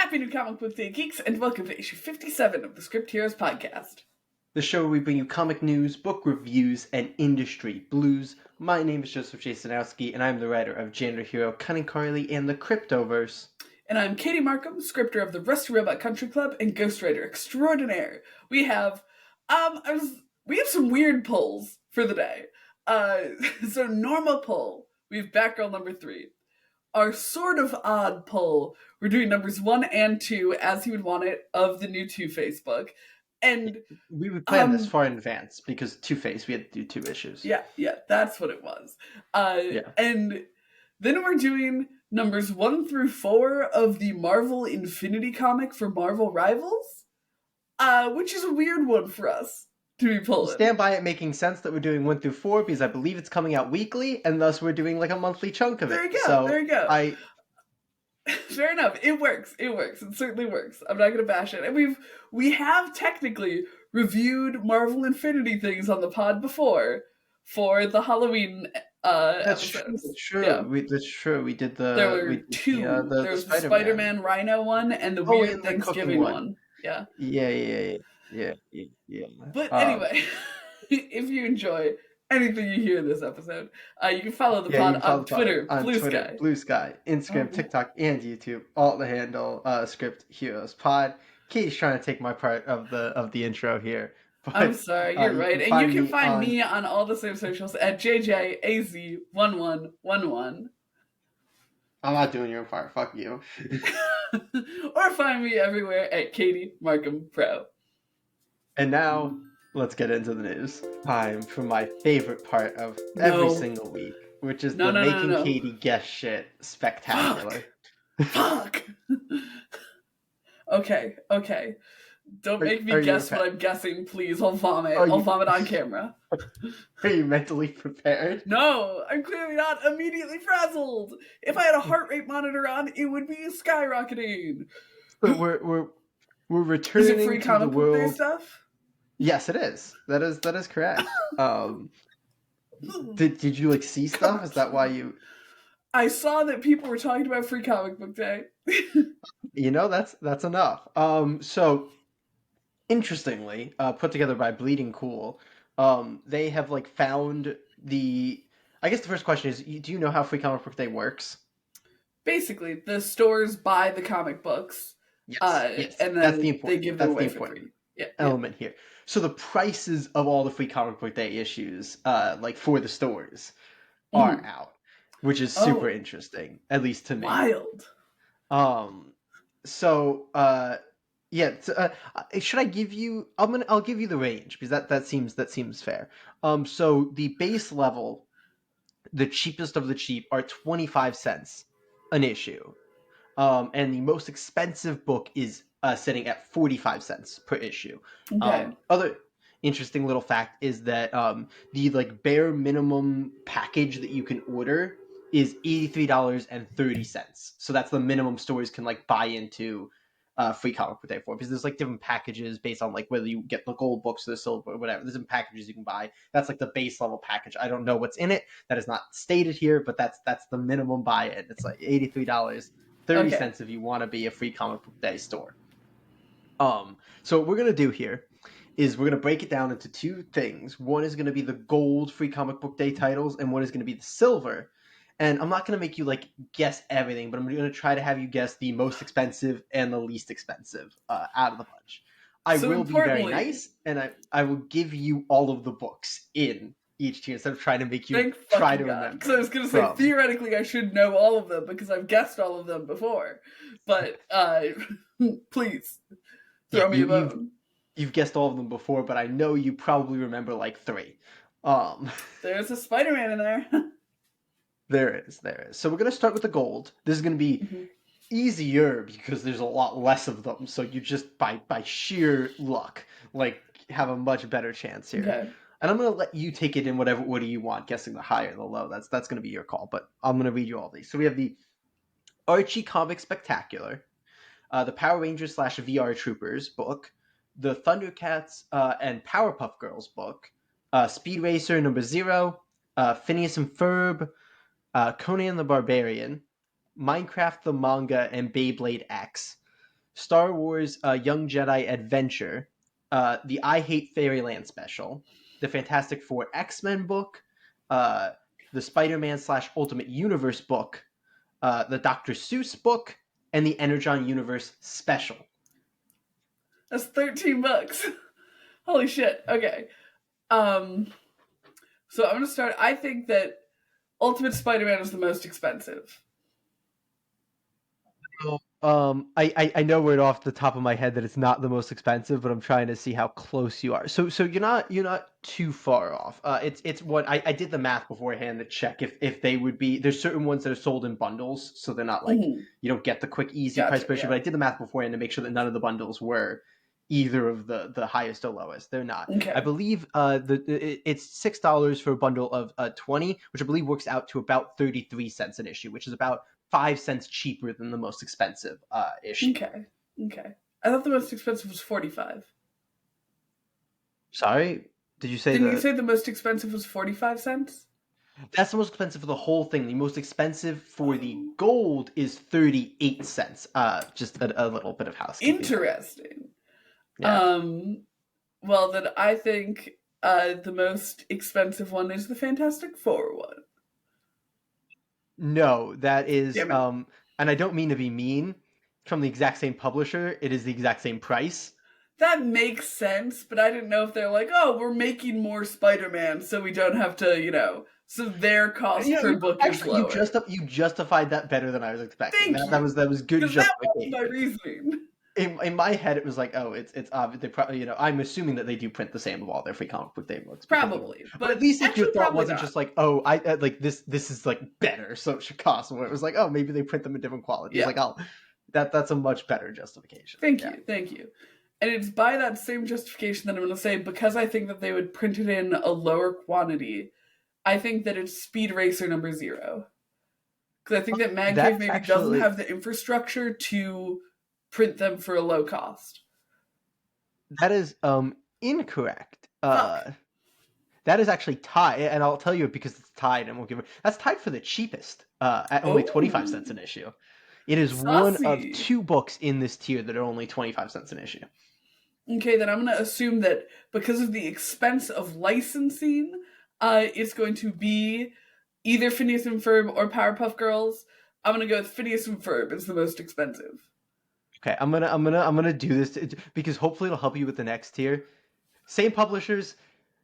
Happy New Comic Book Day, Geeks, and welcome to issue 57 of the Script Heroes podcast. The show where we bring you comic news, book reviews, and industry blues. My name is Joseph Jasonowski, and I'm the writer of Janitor Hero, Cunning Carly, and the Cryptoverse. And I'm Katie Markham, scripter of the Rusty Robot Country Club and ghostwriter extraordinaire. We have some weird polls for the day. So normal poll, we have Batgirl number 3. Our sort of odd poll, we're doing numbers 1 and 2 as you would want it of the new Two-Face book. And we would plan this far in advance because Two-Face, we had to do 2 issues. Yeah, that's what it was. And then we're doing numbers 1 through 4 of the Marvel Infinity comic for Marvel Rivals, which is a weird one for us to be pulling. Stand by it making sense that we're doing 1 through 4 because I believe it's coming out weekly, and thus we're doing like a monthly chunk of it. There you go. Fair enough. It works. It certainly works. I'm not going to bash it. And we have technically reviewed Marvel Infinity things on the pod before for the Halloween episodes. That's true. Yeah. That's true. We did the. There were 2. There was the Spider-Man Rhino one and the weird Thanksgiving one. Yeah. But anyway, if you enjoy anything you hear in this episode, you can follow the pod on Twitter, Blue Sky, Instagram, TikTok, and YouTube. All the handle Script Heroes Pod. Katie's trying to take my part of the intro here. But, I'm sorry, you're right. And you can find me on all the same socials at JJAZ1111. I'm not doing your part. Fuck you. Or find me everywhere at Katie Markham Pro. And now, let's get into the news. Time for my favorite part of every single week, which is making Katie guess shit spectacular. Fuck! Okay. Don't make me guess what I'm guessing, please. I'll vomit. I'll vomit on camera. Are you mentally prepared? No, I'm clearly not immediately frazzled. If I had a heart rate monitor on, it would be skyrocketing. So we're returning is it free to comic the world. Book Day stuff? Yes, it is. That is correct. Did you see stuff? Is that why you? I saw that people were talking about Free Comic Book Day. That's enough. So interestingly, put together by Bleeding Cool, they have found the. I guess the first question is, do you know how Free Comic Book Day works? Basically, the stores buy the comic books. Yes. And then that's the important. They give them away for free. Element here. So the prices of all the Free Comic Book Day issues, for the stores, are out, which is super interesting, at least to me. Wild. Should I give you? I'll give you the range because that seems fair. So the base level, the cheapest of the cheap, are 25 cents an issue, and the most expensive book is sitting at 45 cents per issue. Okay. Other interesting little fact is that the bare minimum package that you can order is $83.30. So that's the minimum stores can buy into Free Comic Book Day for, because there's different packages based on whether you get the gold books or the silver or whatever. There's different packages you can buy. That's the base level package. I don't know what's in it. That is not stated here, but that's the minimum buy-in. It's $83.30 if you want to be a Free Comic Book Day store. So what we're gonna do here is we're gonna break it down into 2 things. One is gonna be the gold Free Comic Book Day titles, and one is gonna be the silver. And I'm not gonna make you guess everything, but I'm gonna try to have you guess the most expensive and the least expensive out of the bunch. I will be very nice, and I will give you all of the books in each tier instead of trying to make you try to remember. Because I was gonna say theoretically I should know all of them because I've guessed all of them before, but please. Throw me a bone. You've guessed all of them before, but I know you probably remember 3. There's a Spider-Man in there. There is. So we're going to start with the gold. This is going to be easier because there's a lot less of them. So you just, by sheer luck, have a much better chance here. Okay. And I'm going to let you take it in whatever order you want, guessing the high or the low. That's going to be your call, but I'm going to read you all these. So we have the Archie Comic Spectacular, the Power Rangers / VR Troopers book, the Thundercats and Powerpuff Girls book, Speed Racer #0, Phineas and Ferb, Conan the Barbarian, Minecraft the Manga, and Beyblade X. Star Wars Young Jedi Adventure, the I Hate Fairyland special, the Fantastic Four X-Men book, the Spider-Man / Ultimate Universe book, the Dr. Seuss book, and the Energon Universe special. That's $13. Holy shit. Okay. So I'm gonna start. I think that Ultimate Spider-Man is the most expensive. I know right off the top of my head that it's not the most expensive, but I'm trying to see how close you are. So you're not too far off. It's what I did the math beforehand to check if they would be. There's certain ones that are sold in bundles, so they're not like Mm-hmm. you don't get the quick easy price Gotcha. version. Yeah. But I did the math beforehand to make sure that none of the bundles were either of the highest or lowest. They're not. I Okay. believe it's $6 for a bundle of 20, which I believe works out to about 33 cents an issue, which is about 5 cents cheaper than the most expensive issue. Okay. Okay. I thought the most expensive was 45. Sorry, did you say Didn't you the? say the most expensive was 45 cents? That's the most expensive for the whole thing. The most expensive for the Oh. gold is 38 cents. Just a little bit of housekeeping. Interesting. Yeah. Um, well, then I think the most expensive one is the Fantastic Four one. No, that is Damn it. and I don't mean to be mean. From the exact same publisher, it is the exact same price. That makes sense, but I didn't know if they're like, oh, we're making more Spider-Man, so we don't have to, so their cost You per know, book is actually, lower. you justified that better than I was expecting. Thank That you, was good because that was my justification. reasoning. In my head, it was like, oh, it's obvious. They probably, I'm assuming that they do print the same of all their free comic book day books because Probably, but at but least if your actually, thought probably wasn't not. just like, oh, I like this is like better, so it should cost more. It was like, oh, maybe they print them in different qualities. Yeah. Like, oh, that's a much better justification. Thank Yeah. you, thank you. And it's by that same justification that I'm going to say, because I think that they would print it in a lower quantity, I think that it's Speed Racer number 0. Because I think that Man Cave That's maybe doesn't actually have the infrastructure to print them for a low cost. that is incorrect. Fuck. That is actually tied, and I'll tell you because it's tied, and we'll give it. That's tied for the cheapest, at only 25 cents Oh, an issue. It is one of saucy. 2 books in this tier that are only 25 cents an issue. Okay, then I'm going to assume that because of the expense of licensing, it's going to be either Phineas and Ferb or Powerpuff Girls. I'm going to go with Phineas and Ferb is the most expensive. Okay, I'm gonna do this because hopefully it'll help you with the next tier. Same publishers,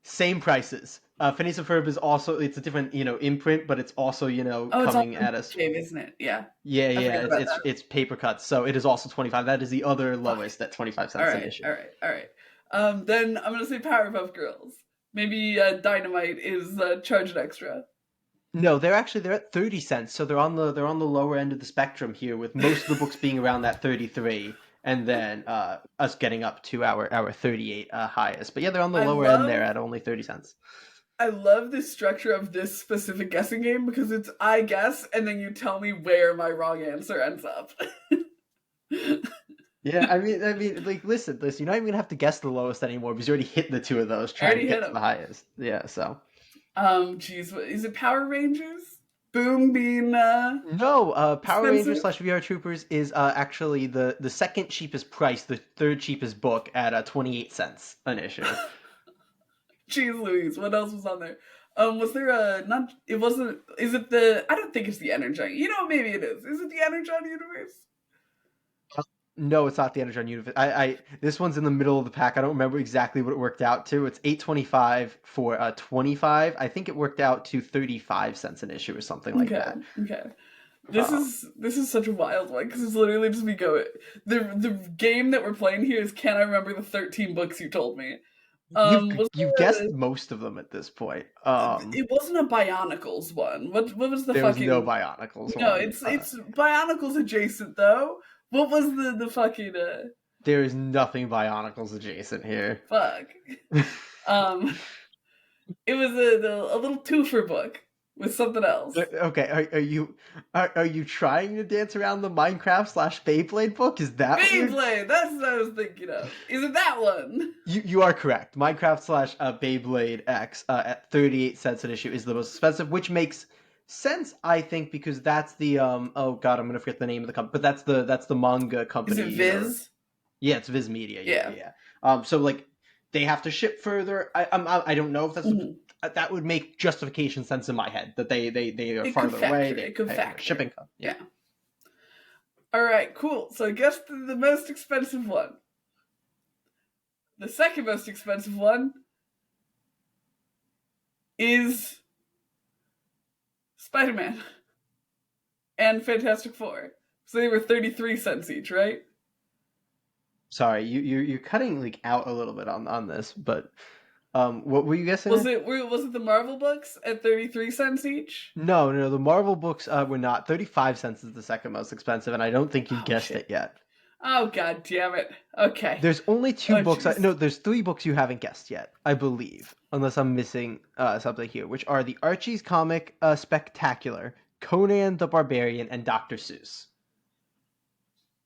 same prices. Phineas and Ferb is also it's a different imprint, but it's also Oh, it's coming also at us. Cave, isn't it? Yeah, Yeah, I yeah, forgot it's about it's that. it's paper cuts, so it is also 25. That is the other Fuck. lowest at 25 All cents an right, issue. all right, all right. Then I'm gonna say Powerpuff Girls. Maybe Dynamite is charged extra. No, they're at 30 cents, so they're on the lower end of the spectrum here, with most of the books being around that 33, and then us getting up to our 38 highest. But yeah, they're on the I lower end there love at only 30 cents. I love the structure of this specific guessing game because it's I guess and then you tell me where my wrong answer ends up. Yeah, I mean, like, listen, you're not even gonna have to guess the lowest anymore because you already hit the two of those I trying to already hit get to him. the highest. Yeah, so Geez, what is it? Power Rangers? Boom being no, Power Rangers expensive. / VR Troopers is actually the second cheapest price, the third cheapest book at 28 cents an issue. Jeez Louise, what else was on there? Was there a not? It wasn't. Is it the? I don't think it's the Energon. Maybe it is. Is it the Energon universe? No, it's not the Energon Universe. I this one's in the middle of the pack. I don't remember exactly what it worked out to. It's 8.25 for 25. I think it worked out to 35 cents an issue or something like Okay, that. okay. This Um, is this is such a wild one because it's literally just me going. The game that we're playing here is can I remember the 13 books you told me? Was you've there guessed most of them at this point. it wasn't a Bionicles one. What was the There was no fucking Bionicles no? one. It's Bionicles adjacent though. What was the fucking There is nothing Bionicles adjacent here. fuck? Um, it was a little twofer book with something else. Okay, are you trying to dance around the Minecraft / Beyblade book? Is that what you're? Beyblade. That's what I was thinking of. Is it that one? You are correct. Minecraft / Beyblade X at 38 cents an issue is the most expensive, which makes Sense, I think, because that's the oh god, I'm gonna forget the name of the company, but that's the manga Is company, it Viz? Yeah, it's Viz Media. Yeah, Yeah. yeah, yeah. So like they have to ship further. I don't know if that's Hmm. that would make justification sense in my head that they are It could farther away. factor. They It could pay more factor. shipping costs. Yeah. Yeah. All right, cool. So guess the most expensive one. The second most expensive one is Spider-Man and Fantastic Four. So they were 33 cents each, right? Sorry, you're cutting like out a little bit on this, but what were you guessing Was there? it the Marvel books at 33 cents each? No, no, the Marvel books were not. 35 cents is the second most expensive, and I don't think you've Oh guessed shit. it yet. Oh god damn it. Okay. There's only two Oh books. jeez. No, there's three books you haven't guessed yet, I believe, unless I'm missing something here, which are the Archie's Comic Spectacular, Conan the Barbarian, and Dr. Seuss.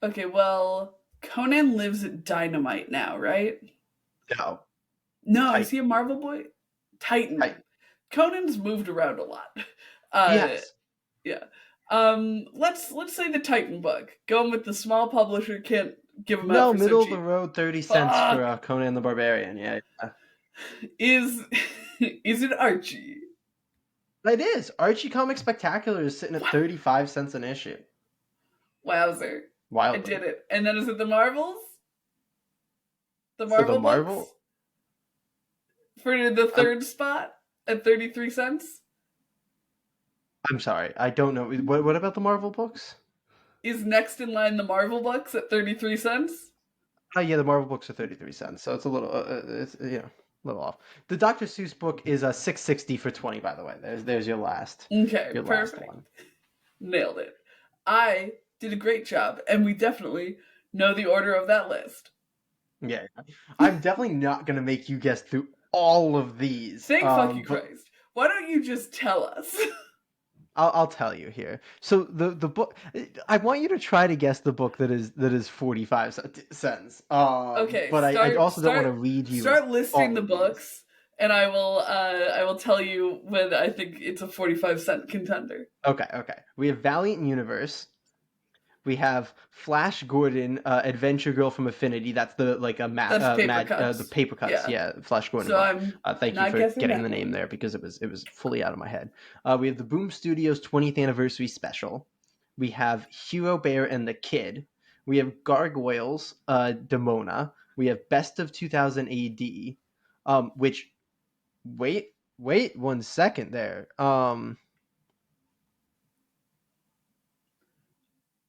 Okay, well, Conan lives at Dynamite now, right? No, No, is he Titan. a Marvel boy? Titan. Titan. Conan's moved around a lot. Uh Yes. yeah. Let's say the Titan book. Going with the small publisher can't give them out No, for so middle of the cheap. road, 30 cents for Fuck. Conan the Barbarian. Yeah, yeah. Is is it Archie? It is. Archie Comic Spectacular is sitting at What? 35 cents an issue. Wowzer. I Wildly. did it. And then is it the Marvels? The So the Marvel books? Marvel. For the I'm third spot at 33 cents? I'm sorry. I don't know. What about the Marvel books? Is next in line the Marvel books at 33 cents? Oh yeah, the Marvel books are 33 cents, so it's a little, it's a little off. The Dr. Seuss book is a 660 for 20. By the way, there's Okay, your last perfect. one. Nailed it. I did a great job, and we definitely know the order of that list. Yeah, I'm definitely not gonna make you guess through all of these. Thank fucking But Christ. Why don't you just tell us? I'll tell you here. So the book, I want you to try to guess the book that is 45 cents. Okay, But I start also don't want to start read you start listing all the of these. books, and I will tell you when I think it's a 45-cent contender. Okay, okay. We have Valiant Universe. We have Flash Gordon, Adventure Girl from Affinity. That's the like That's paper the cuts. paper cuts. Yeah. Yeah, Flash Gordon So book. I'm Thank you not for guessing getting that the name one. there because it was fully out of my head. We have the Boom Studios 20th anniversary special. We have Hero Bear and the Kid. We have Gargoyles, Demona. We have Best of 2000 AD. Which wait 1 second there.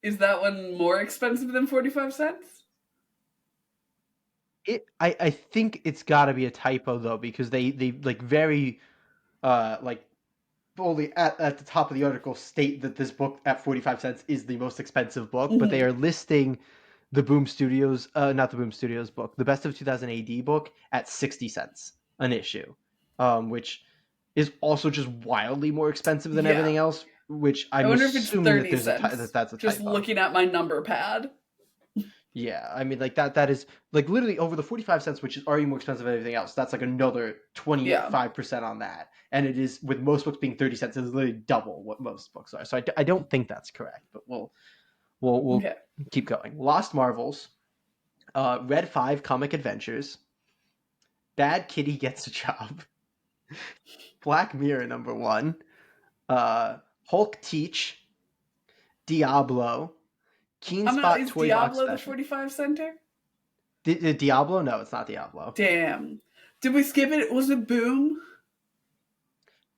Is that one more expensive than 45 cents? I think it's got to be a typo though because they like very like fully at the top of the article state that this book at 45 cents is the most expensive book, but they Mm-hmm. are listing the Boom Studios not the Boom Studios book, the Best of 2000 AD book at 60 cents an issue, which is also just wildly more expensive than everything Yeah. else, which I I'm wonder if it's assuming that 30 there's cents. that's a Just typo. looking at my number pad. Yeah, I mean, like that is like literally over the 45 cents, which is already more expensive than everything else. That's like another Yeah. 25% on that. And it is, with most books being 30 cents, it's literally double what most books are. So I don't think that's correct, but we'll Okay. keep going. Lost Marvels, Red 5 Comic Adventures, Bad Kitty Gets a Job, Black Mirror #1, Hulk Teach, Diablo, Keen I'm not. Spot Is Toy Box Diablo the Special. 45 center? Diablo? No, it's not Diablo. Damn. Did we skip it? Was it Boom?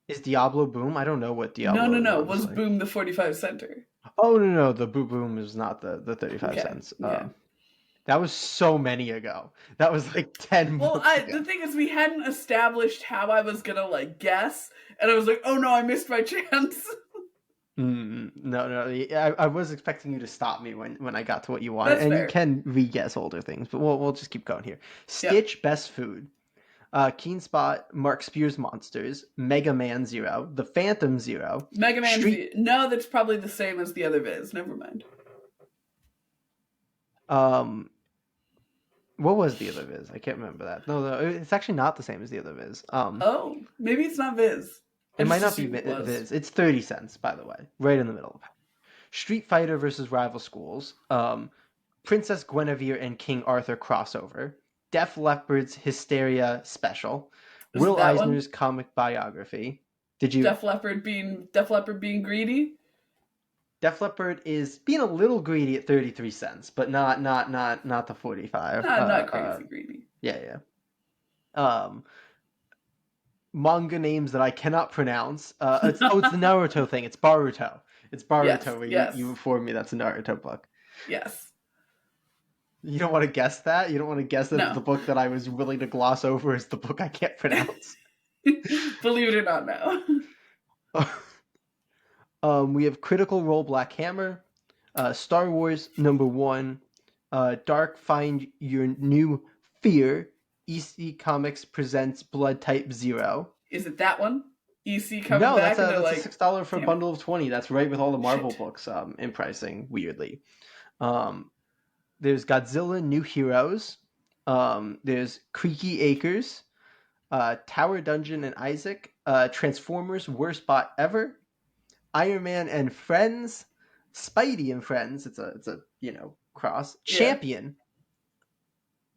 Is Diablo Boom? I don't know what No, Diablo no, is, no. Was honestly. Boom the 45 center? Oh no, the Boo Boom is not the 35 Okay. cents. Okay. That was so many ago. That was like 10 Well, books ago. the thing is, we hadn't established how I was gonna like guess, and I was like, oh no, I missed my chance. No, no. I was expecting you to stop me when I got to what you wanted, That's and you fair. can re-guess older things, but we'll just keep going here. Yep. Stitch Best Food, Keen Spot, Mark Spears Monsters, Mega Man Zero, The Phantom Zero, Mega Man Street. Z. No, that's probably the same as the other Viz. Never mind. Um, what was the other Viz? I can't remember that. No, it's actually not the same as the other Viz. Oh, maybe it's not Viz. It might not be assumed it was. Viz. It's 30 cents, by the way, right in the middle. Street Fighter versus Rival Schools, Princess Guinevere and King Arthur crossover, Def Leppard's Hysteria special, Was it Will that one? Eisner's comic biography. Did you? Def Leppard being greedy? Def Leppard is being a little greedy at 33 cents, but not the 45. Not crazy greedy. Yeah. Manga names that I cannot pronounce. It's the Naruto thing. It's Baruto. It's Baruto. Yes. You informed me that's a Naruto book. Yes. You don't want to guess that? You don't want to guess that No. the book that I was willing to gloss over is the book I can't pronounce? Believe it or not, no. We have Critical Role Black Hammer, Star Wars #1, Dark Find Your New Fear, EC Comics presents Blood Type 0. Is it that one? EC coming No, back? that's No, that's a $6 for a bundle of 20. That's right with all the Marvel books in pricing, weirdly. There's Godzilla New Heroes. There's Creaky Acres, Tower Dungeon and Isaac, Transformers Worst Bot Ever, Iron Man and Friends, Spidey and Friends. It's a cross. Yeah. Champion,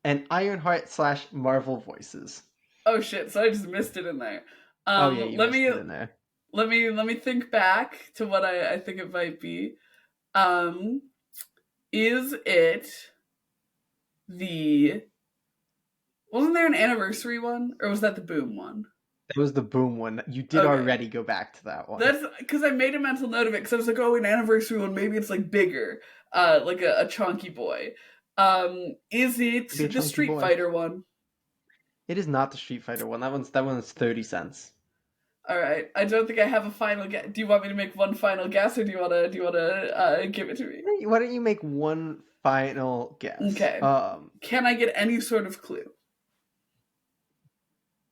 and Ironheart / Marvel Voices. Oh shit! So I just missed it in there. You missed it in there. Let me think back to what I think it might be. Is it wasn't there an anniversary one, or was that the Boom one? It was the Boom one. You did already go back to that one. That's because I made a mental note of it, because I was like, oh, an anniversary one, maybe it's like bigger, like a chunky boy. Is it the Street Fighter one? It is not the Street Fighter one. That one's 30 cents. All right. I don't think I have a final guess. Do you want me to make one final guess, or do you wanna give it to me? Why don't you make one final guess? Okay. Can I get any sort of clue?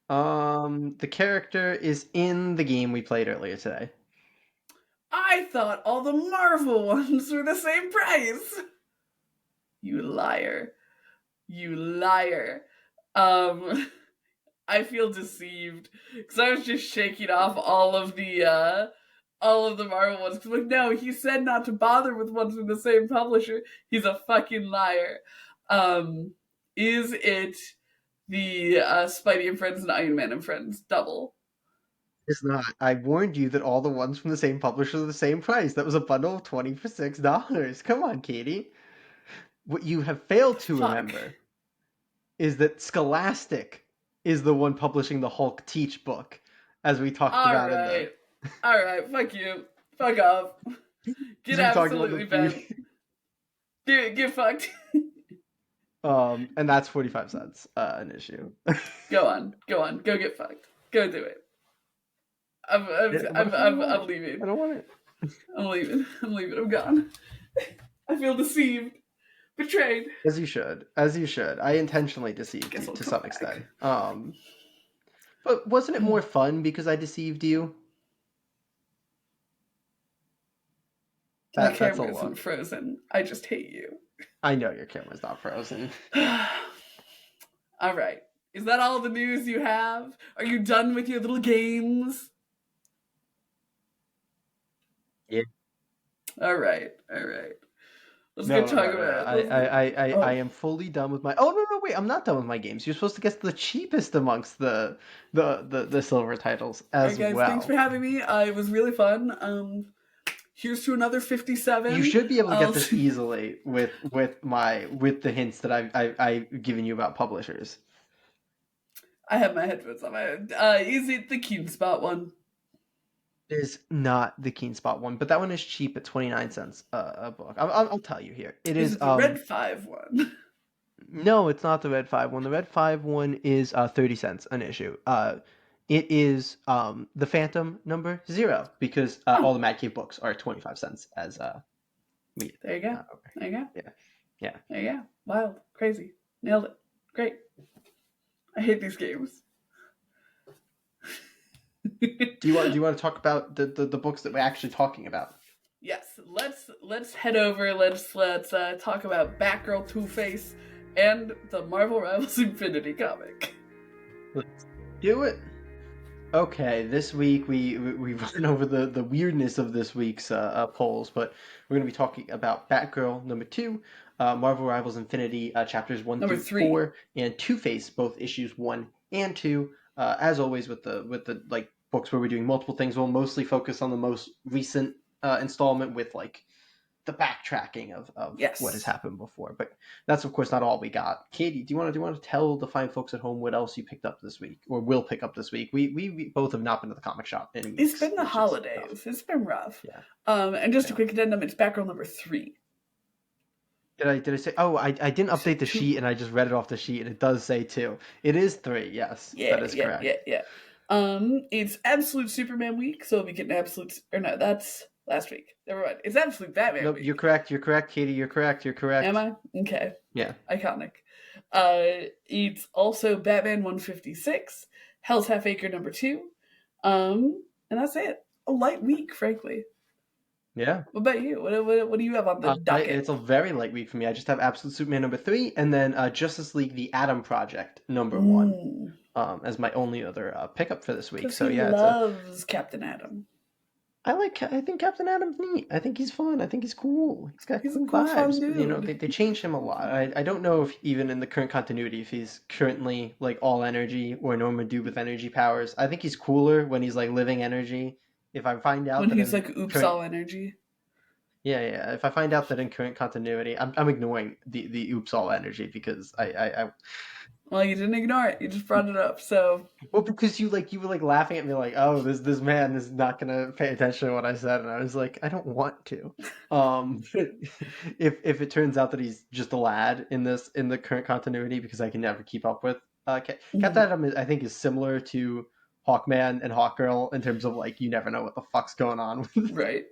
The character is in the game we played earlier today. I thought all the Marvel ones were the same price. You liar. You liar. I feel deceived, because I was just shaking off all of the Marvel ones. Like, no, he said not to bother with ones from the same publisher. He's a fucking liar. Is it the Spidey and Friends and Iron Man and Friends double? It's not. I warned you that all the ones from the same publisher are the same price. That was a bundle of 20 for $6. Come on, Katie. What you have failed to remember is that Scholastic is the one publishing the Hulk Teach book, as we talked about in there. All right, fuck you. Fuck off. Get absolutely bent. Get fucked. And that's 45 cents an issue. Go on. Go get fucked. Go do it. I'm leaving. I don't want it. I'm leaving. I'm gone. I feel deceived. Betrayed. As you should. I intentionally deceived you to some extent. But wasn't it more fun because I deceived you? My camera isn't frozen. I just hate you. I know your camera's not frozen. All right. Is that all the news you have? Are you done with your little games? Yeah. All right. Let's get talking about it. I am fully done with my. Oh no, wait! I'm not done with my games. You're supposed to guess the cheapest amongst the silver titles as guys, well. Thanks for having me. It was really fun. Here's to another 57. You should be able to get this easily with the hints that I've given you about publishers. I have my headphones on my head. Is it the Keen Spot one? It is not the Keen Spot one, but that one is cheap at 29 cents a book. I'll tell you here. Is it the Red 5 one? No, it's not the Red 5 one. The Red 5 one is 30 cents an issue. It is the Phantom #0, because all the Mad Cave books are 25 cents as meat. There you go. Okay. There you go. Yeah. There you go. Wild. Crazy. Nailed it. Great. I hate these games. Do you want to talk about the books that we're actually talking about? Yes. Let's head over. Let's talk about Batgirl, Two-Face, and the Marvel Rivals Infinity comic. Let's do it. Okay, this week we've run over the weirdness of this week's polls, but we're going to be talking about Batgirl #2, Marvel Rivals Infinity chapters one Number through 3. four, and Two Face both issues 1 and 2. As always with the like books where we're doing multiple things, we'll mostly focus on the most recent installment with like the backtracking of what has Yes. happened before. But that's of course not all we got. Katie, do you want to tell the fine folks at home what else you picked up this week or will pick up this week? We both have not been to the comic shop in It's weeks, been the which is tough. holidays. It's been rough. Yeah, And just a yeah. quick addendum, it's Batgirl number 3. Did I say? Oh, I didn't update the Two. sheet and I just read it off the sheet and it does say 2. It is 3. Yes, that Yeah, is yeah, yeah, correct. yeah. It's Absolute Superman week, so we get an absolute. Or no, that's last week. Never mind. It's Absolute Batman Nope, you're week. correct. You're correct, Katie. You're correct. You're Am correct. I? Okay. Yeah. Iconic. It's also Batman 156, Hell's Half Acre number 2. And that's it. A light week, frankly. Yeah. What about you? What do you have on the It's docket? a very light week for me. I just have Absolute Superman #3 and then Justice League: The Atom Project #1 Mm. as my only other pickup for this week. Because So he yeah, it's a loves Captain Atom. I think Captain Atom's neat. I think he's fun. I think he's cool. He's got He's a cool cool, fun vibes. But you know, dude. they changed him a lot. I don't know if even in the current continuity if he's currently like all energy or Norma Dude with energy powers. I think he's cooler when he's like living energy. If I find out When that he's in like, oops, current all energy. yeah. If I find out that in current continuity, I'm ignoring the oops all energy because I Well, you didn't ignore it. You just brought it up. So, well because you were like laughing at me like oh this man is not gonna pay attention to what I said and I was like I don't want to. If it turns out that he's just a lad in the current continuity because I can never keep up with Captain Atom I think is similar to Hawkman and Hawkgirl in terms of like you never know what the fuck's going on with right.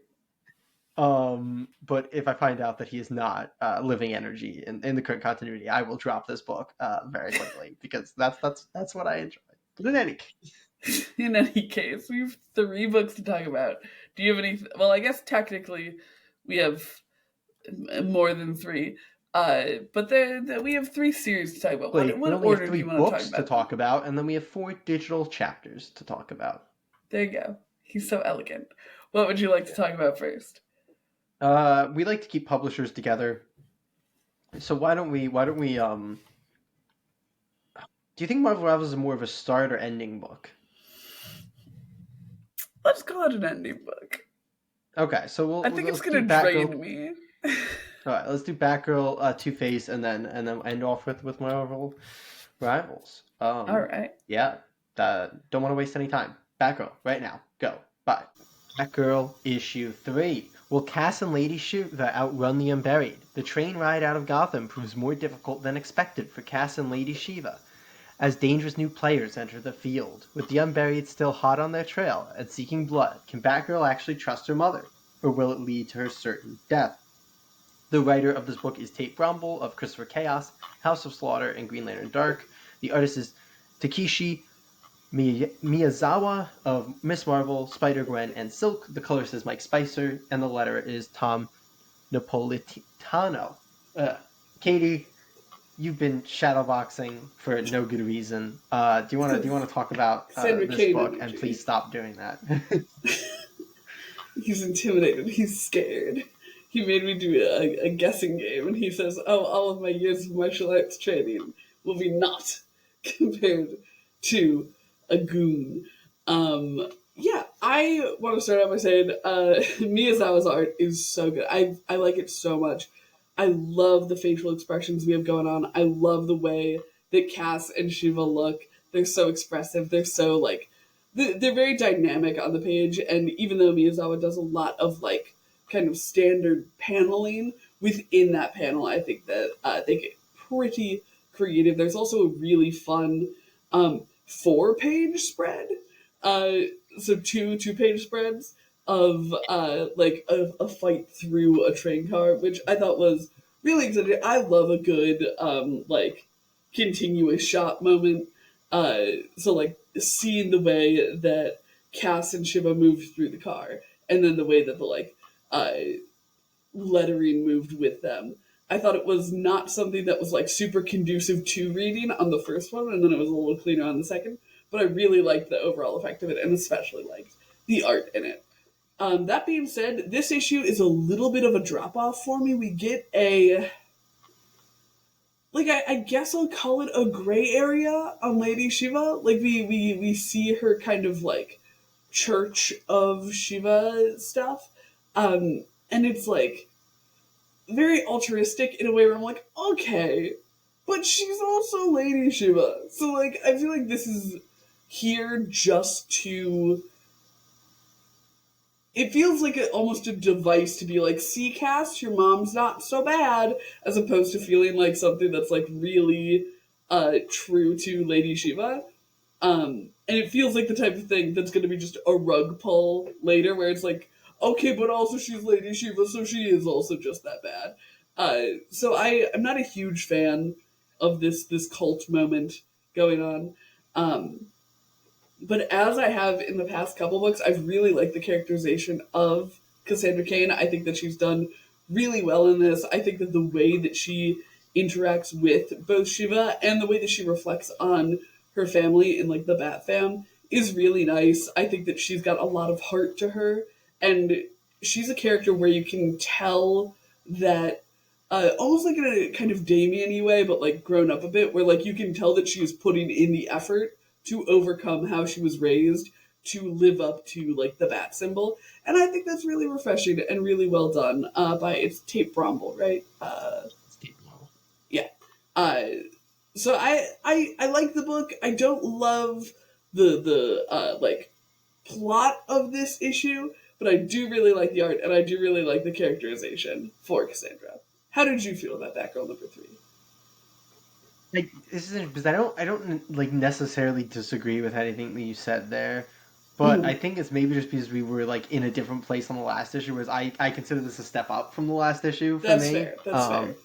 But if I find out that he is not living energy in the current continuity, I will drop this book very quickly because that's what I enjoy. But in any case, In any case, we have 3 books to talk about. Do you have any? Well, I guess technically we have more than 3. But we have 3 series to talk about. wait, we What only have order do 3 you want to talk books to about them? talk about, and then we have 4 digital chapters to talk about. There you go. He's so elegant. What would you like to talk about first? We like to keep publishers together, so why don't we do you think Marvel Rivals is more of a start or ending book? Let's call it an ending book. Okay, so I think it's let's do gonna Batgirl. drain me. All right, let's do Batgirl, Two Face, and then end off with Marvel Rivals. All right. Yeah, don't want to waste any time. Batgirl, right now, go. Bye. Batgirl issue 3. Will Cass and Lady Shiva outrun the Unburied? The train ride out of Gotham proves more difficult than expected for Cass and Lady Shiva as dangerous new players enter the field. With the Unburied still hot on their trail and seeking blood, can Batgirl actually trust her mother, or will it lead to her certain death? The writer of this book is Tate Bromble of Christopher Chaos, House of Slaughter, and Green Lantern Dark. The artist is Takeshi Miyazawa of Miss Marvel, Spider-Gwen, and Silk. The colorist is Mike Spicer, and the letter is Tom Napolitano. Katie, you've been shadowboxing for no good reason. Do you want to talk about Sandra this Kane book and energy. please stop doing that? He's intimidated. He's scared. He made me do a guessing game, and he says, "Oh, all of my years of martial arts training will be naught compared to a goon." Yeah, I want to start out by saying Miyazawa's art is so good. I like it so much. I love the facial expressions we have going on. I love the way that Cass and Shiva look. They're so expressive. They're so like they're very dynamic on the page. And even though Miyazawa does a lot of like kind of standard paneling within that panel, I think that they get pretty creative. There's also a really fun 4-page spread. Uh, so two-page spreads of like a fight through a train car, which I thought was really exciting. I love a good like continuous shot moment. So like seeing the way that Cass and Shiva moved through the car, and then the way that the like lettering moved with them. I thought it was not something that was like super conducive to reading on the first one, and then it was a little cleaner on the second. but I really liked the overall effect of it, and especially liked the art in it. That being said, this issue is a little bit of a drop off for me. We get a, like, I guess I'll call it a gray area on Lady Shiva. Like, we see her kind of like Church of Shiva stuff. And it's like very altruistic in a way where I'm like, okay, but she's also Lady Shiva. So, like, I feel like this is here just to. It feels like almost a device to be like, see, Cass, your mom's not so bad, as opposed to feeling like something that's like really true to Lady Shiva. And it feels like the type of thing that's going to be just a rug pull later, where it's like, okay, but also she's Lady Shiva, so she is also just that bad. So I'm not a huge fan of this cult moment going on. Um, but as I have in the past couple books, I've really liked the characterization of Cassandra Cain. I think that she's done really well in this. I think that the way that she interacts with both Shiva and the way that she reflects on her family in like the Bat Fam is really nice. I think that she's got a lot of heart to her, and she's a character where you can tell that almost like in a kind of Damien-y way, but like grown up a bit, where like you can tell that she is putting in the effort to overcome how she was raised to live up to like the bat symbol, and I think that's really refreshing and really well done by it's Tate Bromble, right? Yeah. Uh, so I like the book. I don't love the like plot of this issue, but I do really like the art and I do really like the characterization for Cassandra. How did you feel about Batgirl number 3? Like, this is because I don't like necessarily disagree with anything that you said there, but I Mm-hmm. think it's maybe just because we were like in a different place on the last issue, whereas I consider this a step up from the last issue for That's me. fair. That's fair.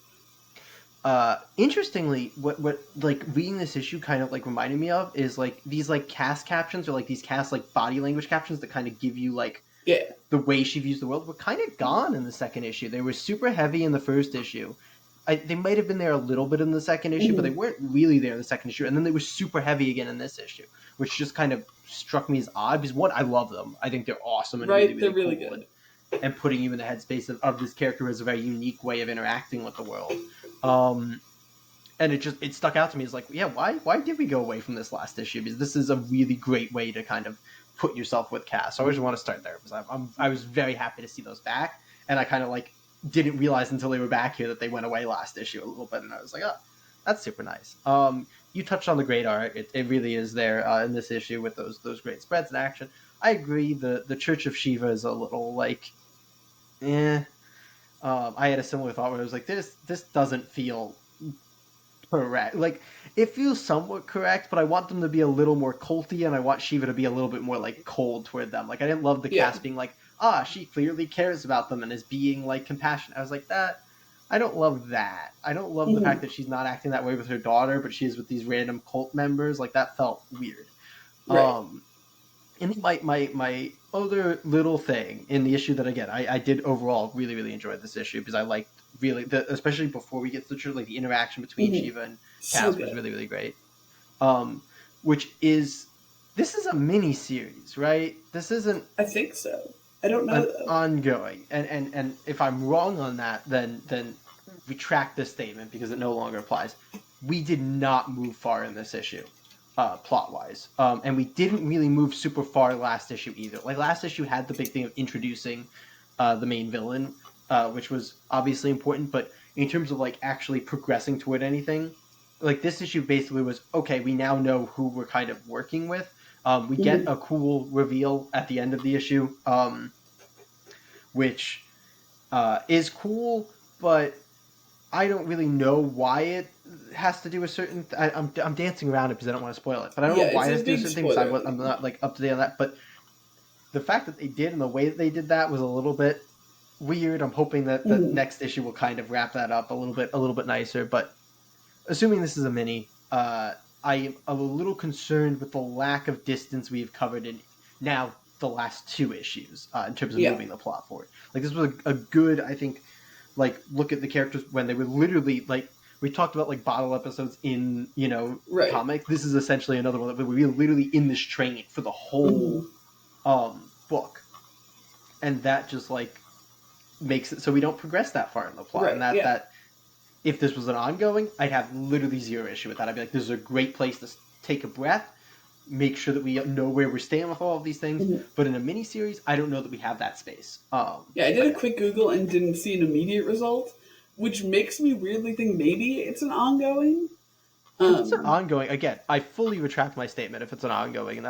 Interestingly, what like reading this issue kind of like reminded me of is like these like cast captions or like these cast like body language captions that kind of give you like Yeah. the way she views the world were kind of gone in the second issue. They were super heavy in the first issue. They might have been there a little bit in the second issue, but they Mm-hmm. weren't really there in the second issue. And then they were super heavy again in this issue, which just kind of struck me as odd because one, I love them. I think they're awesome and really, Right. They're really really cool. good. And putting you in the headspace of this character who has a very unique way of interacting with the world. Um, and it stuck out to me as like, yeah, why did we go away from this last issue? Because this is a really great way to kind of put yourself with Cass. So I always want to start there because I was very happy to see those back, and I kind of like didn't realize until they were back here that they went away last issue a little bit, and I was like, oh, that's super nice. You touched on the great art; it really is there in this issue with those great spreads and action. I agree. The Church of Shiva is a little like, eh. I had a similar thought where I was like, this doesn't feel correct. Like, it feels somewhat correct, but I want them to be a little more culty, and I want Shiva to be a little bit more like cold toward them. Like, I didn't love the Yeah. cast being like, she clearly cares about them and is being like compassionate. I was like, that. I don't love that. I don't love the Mm-hmm. fact that she's not acting that way with her daughter, but she is with these random cult members. Like, that felt weird. Right. Um, and my other little thing in the issue that again I did overall really really enjoy this issue because I liked really especially before we get to the truth, like the interaction between Mm-hmm. Shiva and So Cass was good. really really great. Which is this is a mini series, right? This isn't I think so. I don't know an though. ongoing, and if I'm wrong on that, then retract this statement because it no longer applies. We did not move far in this issue, plot wise, and we didn't really move super far last issue either. Like last issue had the big thing of introducing the main villain, which was obviously important, but in terms of like actually progressing toward anything, like this issue basically was okay. We now know who we're kind of working with. We get Mm-hmm. a cool reveal at the end of the issue, which is cool, but I don't really know why it has to do a certain. I'm dancing around it because I don't want to spoil it, but I don't Yeah, know why it's it a has to do a big certain thing because spoiler I'm alert. not like up to date on that. But the fact that they did and the way that they did that was a little bit weird. I'm hoping that the Mm-hmm. next issue will kind of wrap that up a little bit nicer. But assuming this is a mini, I am a little concerned with the lack of distance we've covered in now the last two issues in terms of Yeah. moving the plot forward. Like this was a good, I think, like look at the characters when they were literally like we talked about like bottle episodes in, Right. comics. This is essentially another one that we're literally in this train for the whole book, and that just like makes it so we don't progress that far in the plot. Right, And yeah. that if this was an ongoing, I'd have literally zero issue with that. I'd be like, this is a great place to take a breath, make sure that we know where we're staying with all of these things. But in a miniseries, I don't know that we have that space. I did a quick Google and didn't see an immediate result, which makes me weirdly think maybe it's an ongoing. If it's an ongoing, again, I fully retract my statement. If it's an ongoing, and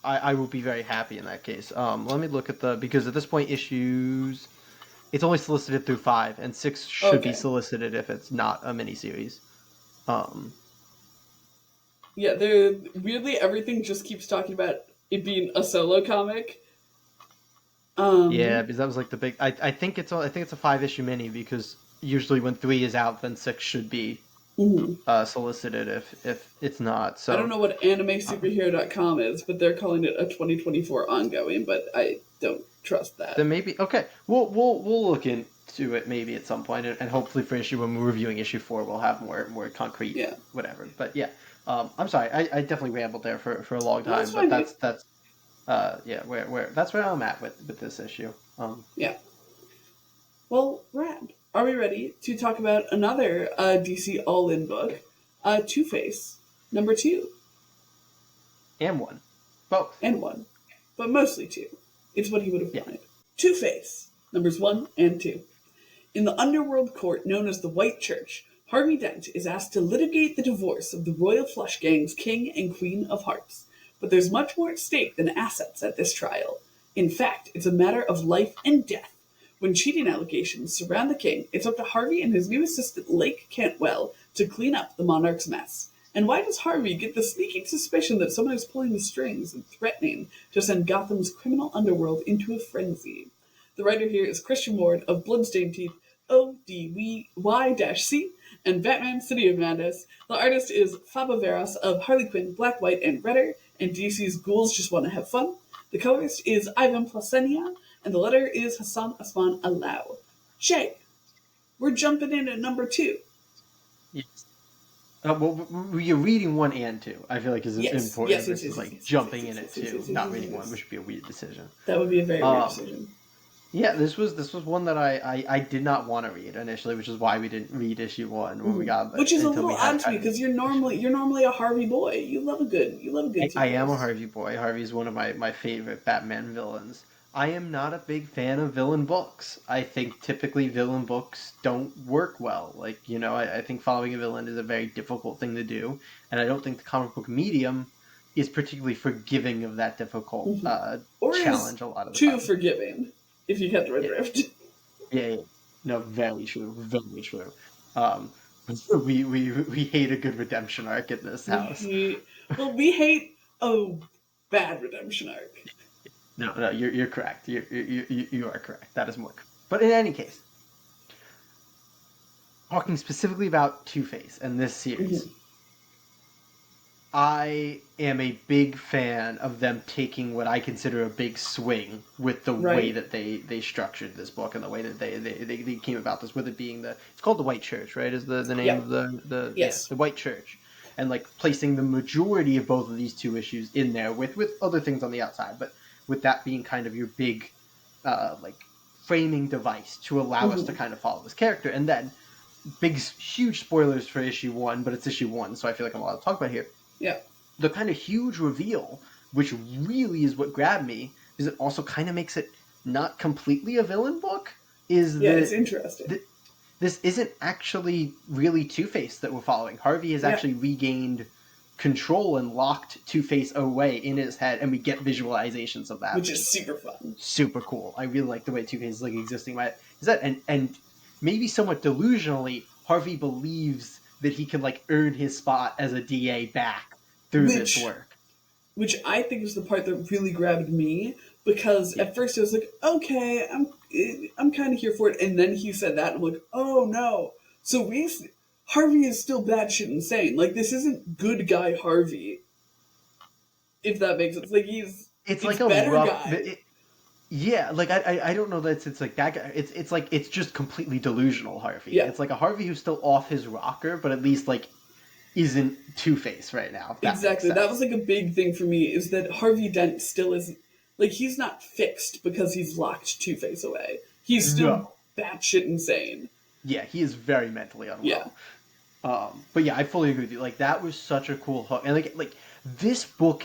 I will be very happy in that case. Let me look at because at this point it's only solicited through 5, and 6 should be solicited if it's not a miniseries. Yeah, weirdly everything just keeps talking about it being a solo comic. Yeah, because that was like the big. I think it's a 5-issue mini, because usually when 3 is out, then 6 should be solicited if it's not. So I don't know what animesuperhero.com is, but they're calling it a 2024 ongoing, but I don't trust that. Then maybe okay. We'll look into it maybe at some point, and hopefully for when we're reviewing issue 4, we'll have more concrete whatever. But yeah, I'm sorry, I definitely rambled there for a long time, but that's that's where I'm at with this issue. Yeah. Well, rad. Are we ready to talk about another DC all-in book, Two-Face, number 2? And 1. Both. And 1. But mostly 2. It's what he would have wanted. Two-Face, numbers 1 and 2. In the underworld court known as the White Church, Harvey Dent is asked to litigate the divorce of the Royal Flush Gang's King and Queen of Hearts. But there's much more at stake than assets at this trial. In fact, it's a matter of life and death. When cheating allegations surround the king, it's up to Harvey and his new assistant, Lake Cantwell, to clean up the monarch's mess. And why does Harvey get the sneaking suspicion that someone is pulling the strings and threatening to send Gotham's criminal underworld into a frenzy? The writer here is Christian Ward of Bloodstained Teeth, ODY-C, and Batman City of Madness. The artist is Faba Veras of Harley Quinn, Black, White, and Redder, and DC's Ghouls Just Want to Have Fun. The colorist is Ivan Placenia, and the letter is Hassan Asman Alao. Jay, we're jumping in at number 2. Yes. Well, you're reading 1 and 2. I feel like is important versus jumping in at 2, not reading 1, which would be a weird decision. That would be a very weird decision. Yeah, this was one that I did not want to read initially, which is why we didn't read issue 1 when we got. Which is a little odd to me, because you're normally a Harvey boy. You love a good. I am a Harvey boy. Harvey's one of my favorite Batman villains. I am not a big fan of villain books. I think typically villain books don't work well. Like, I think following a villain is a very difficult thing to do, and I don't think the comic book medium is particularly forgiving of that difficult challenge a lot of the time. Too forgiving, if you get the drift. Yeah. No, very true. Very true. We hate a good redemption arc in this house. We hate a bad redemption arc. No, you're correct. You are correct. That is more correct. But in any case, talking specifically about Two-Face and this series, I am a big fan of them taking what I consider a big swing with the way that they structured this book and the way that they came about this, with it being it's called the White Church, right? Is the name of the White Church, and like placing the majority of both of these 2 issues in there with other things on the outside, but with that being kind of your big framing device to allow us to kind of follow this character. And then huge spoilers for issue 1, but it's issue 1, so I feel like I'm allowed to talk about it here. Yeah. The kind of huge reveal, which really is what grabbed me, is it also kind of makes it not completely a villain book. It's interesting. This isn't actually really Two-Face that we're following. Harvey has actually regained control and locked Two-Face away in his head, and we get visualizations of that, which is super fun, super cool. I really like the way Two-Face is existing. And maybe somewhat delusionally, Harvey believes that he can earn his spot as a DA back through this work, which I think is the part that really grabbed me, because at first I was like, okay, I'm kind of here for it, and then he said that, and I'm like, oh no, so Harvey is still batshit insane. This isn't good guy Harvey. If that makes sense. He's like a better rough guy. Yeah, like I don't know that it's like that guy. It's like it's just completely delusional Harvey. Yeah, It's like a Harvey who's still off his rocker, but at least like isn't Two-Face right now, if that makes exactly. That sense. was like a big thing for me is that Harvey Dent still is like he's not fixed because he's locked Two Face away. He's still No. batshit insane. Yeah, he is very mentally Yeah. unwell. But yeah, I fully agree with you. Like that was such a cool hook, and like this book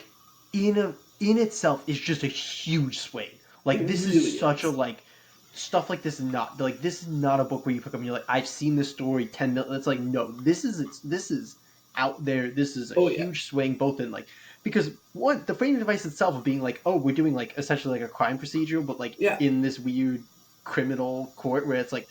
in itself is just a huge swing. It Like this really is such a is. like stuff like this is not like this is not a book where you pick up and you're like I've seen this story 10 million. It's like no, this is out there. This is a Oh yeah. huge swing, both in like because one the framing device itself of being like oh we're doing like essentially like a crime procedural, but like Yeah. in this weird criminal court where it's like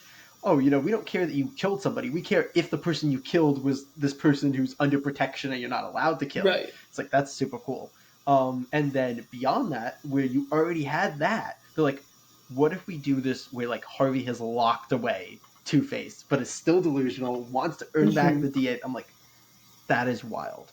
oh, you know, we don't care that you killed somebody. We care if the person you killed was this person who's under protection and you're not allowed to kill. Right. It's like, that's super cool. And then beyond that, where you already had that, they're like, what if we do this where like Harvey has locked away Two-Face, but is still delusional, wants to earn back the D8? I'm like, that is wild.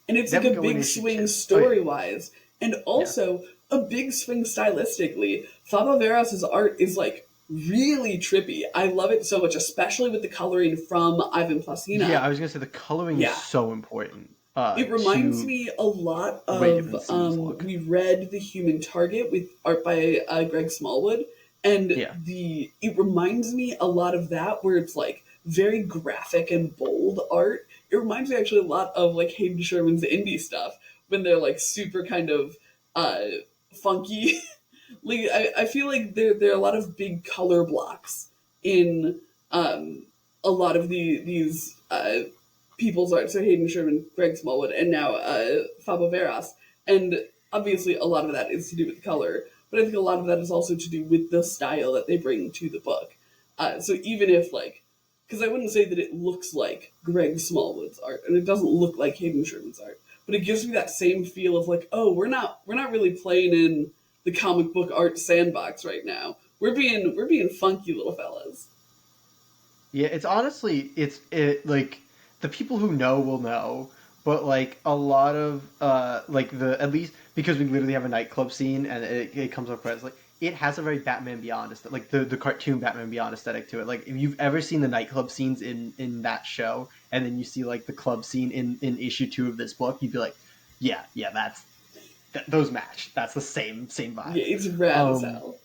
And it's Then like we a go big into swing oh, yeah. story wise, and Yeah. also a big swing stylistically. Fabo Veras's art is like really trippy. I love it so much, especially with the coloring from Ivan Yeah, Plasina. I was gonna say the coloring is Yeah, so important it reminds to me a lot the way of different scenes look. we read The Human Target with art by Greg Smallwood, and Yeah. it reminds me a lot of that where it's like very graphic and bold art. It reminds me actually a lot of like Hayden Sherman's indie stuff when they're like super kind of uh, funky. Like I feel like there are a lot of big color blocks in a lot of these people's art. So Hayden Sherman, Greg Smallwood, and now Fabo Veras. And obviously, a lot of that is to do with the color, but I think a lot of that is also to do with the style that they bring to the book. So even if like, because I wouldn't say that it looks like Greg Smallwood's art, and it doesn't look like Hayden Sherman's art, but it gives me that same feel of like, oh, we're not really playing in the comic book art sandbox right now. We're being funky little fellas. Yeah, it's honestly it like the people who know will know, but like a lot of like the at least because we literally have a nightclub scene and it comes up as like it has a very Batman Beyond aesthetic, like the cartoon Batman Beyond aesthetic to it. Like if you've ever seen the nightclub scenes in that show, and then you see like the club scene in issue 2 of this book, you'd be like, yeah, those match. That's the same vibe. Yeah, it's rad as Um, hell.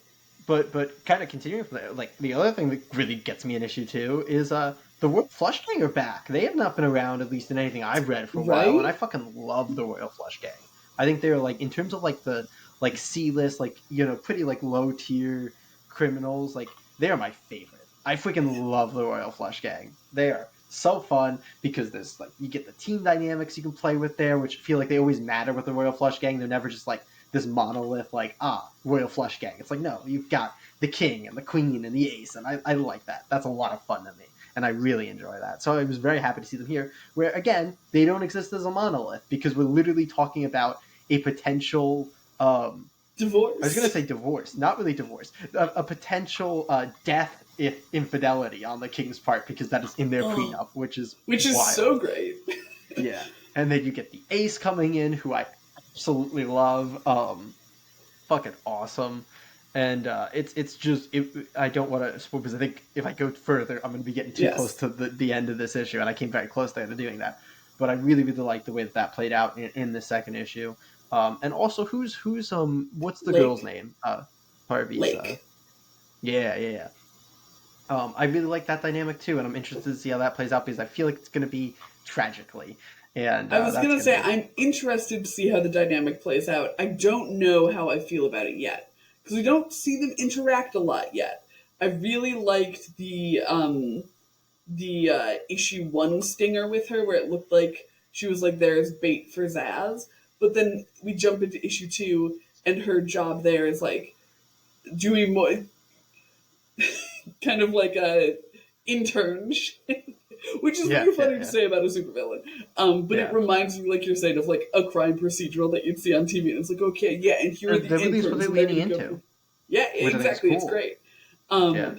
but kind of continuing from there, like the other thing that really gets me in issue 2 is the Royal Flush Gang are back. They have not been around at least in anything I've read for a while, and Right? I fucking love the Royal Flush Gang. I think they're like in terms of like the like C-list, like you know, pretty like low tier criminals. Like they are my favorite. I freaking love the Royal Flush Gang. They are so fun because there's like you get the team dynamics you can play with there, which feel like they always matter with the Royal Flush Gang. They're never just like this monolith like Royal Flush Gang. It's like no, you've got the king and the queen and the ace, and I like that. That's a lot of fun to me, and I really enjoy that. So I was very happy to see them here. Where again, they don't exist as a monolith because we're literally talking about a potential. I was gonna Divorce. say divorce, not really divorce, a potential death if infidelity on the king's part because that is in their Oh, prenup, which is which is so wild. great. Yeah, and then you get the ace coming in, who I absolutely love. Fucking awesome. And it's just I don't want to spoil because I think if I go further, I'm going to be getting too close Yes. to the end of this issue, and I came very close there to doing that. But I really like the way that played out in the second issue. And also, who's what's the girl's Lake. name? Harvey's. Lake. Yeah. I really like that dynamic too, and I'm interested to see how that plays out because I feel like it's going to be tragically, and I was that's gonna going to say be I'm interested to see how the dynamic plays out. I don't know how I feel about it yet because we don't see them interact a lot yet. I really liked the issue 1 stinger with her where it looked like she was like there as bait for Zaz, but then we jump into issue 2 and her job there is like doing more kind of like a intern shit, which is yeah, very yeah, funny to yeah, say about a supervillain. But it yeah. reminds me, like you're saying, of like a crime procedural that you'd see on TV. And it's like, okay, yeah, and here are the That really is what interns, they're and they're leaning going to into, go. Yeah, which I think is exactly. It's cool. great. Yeah.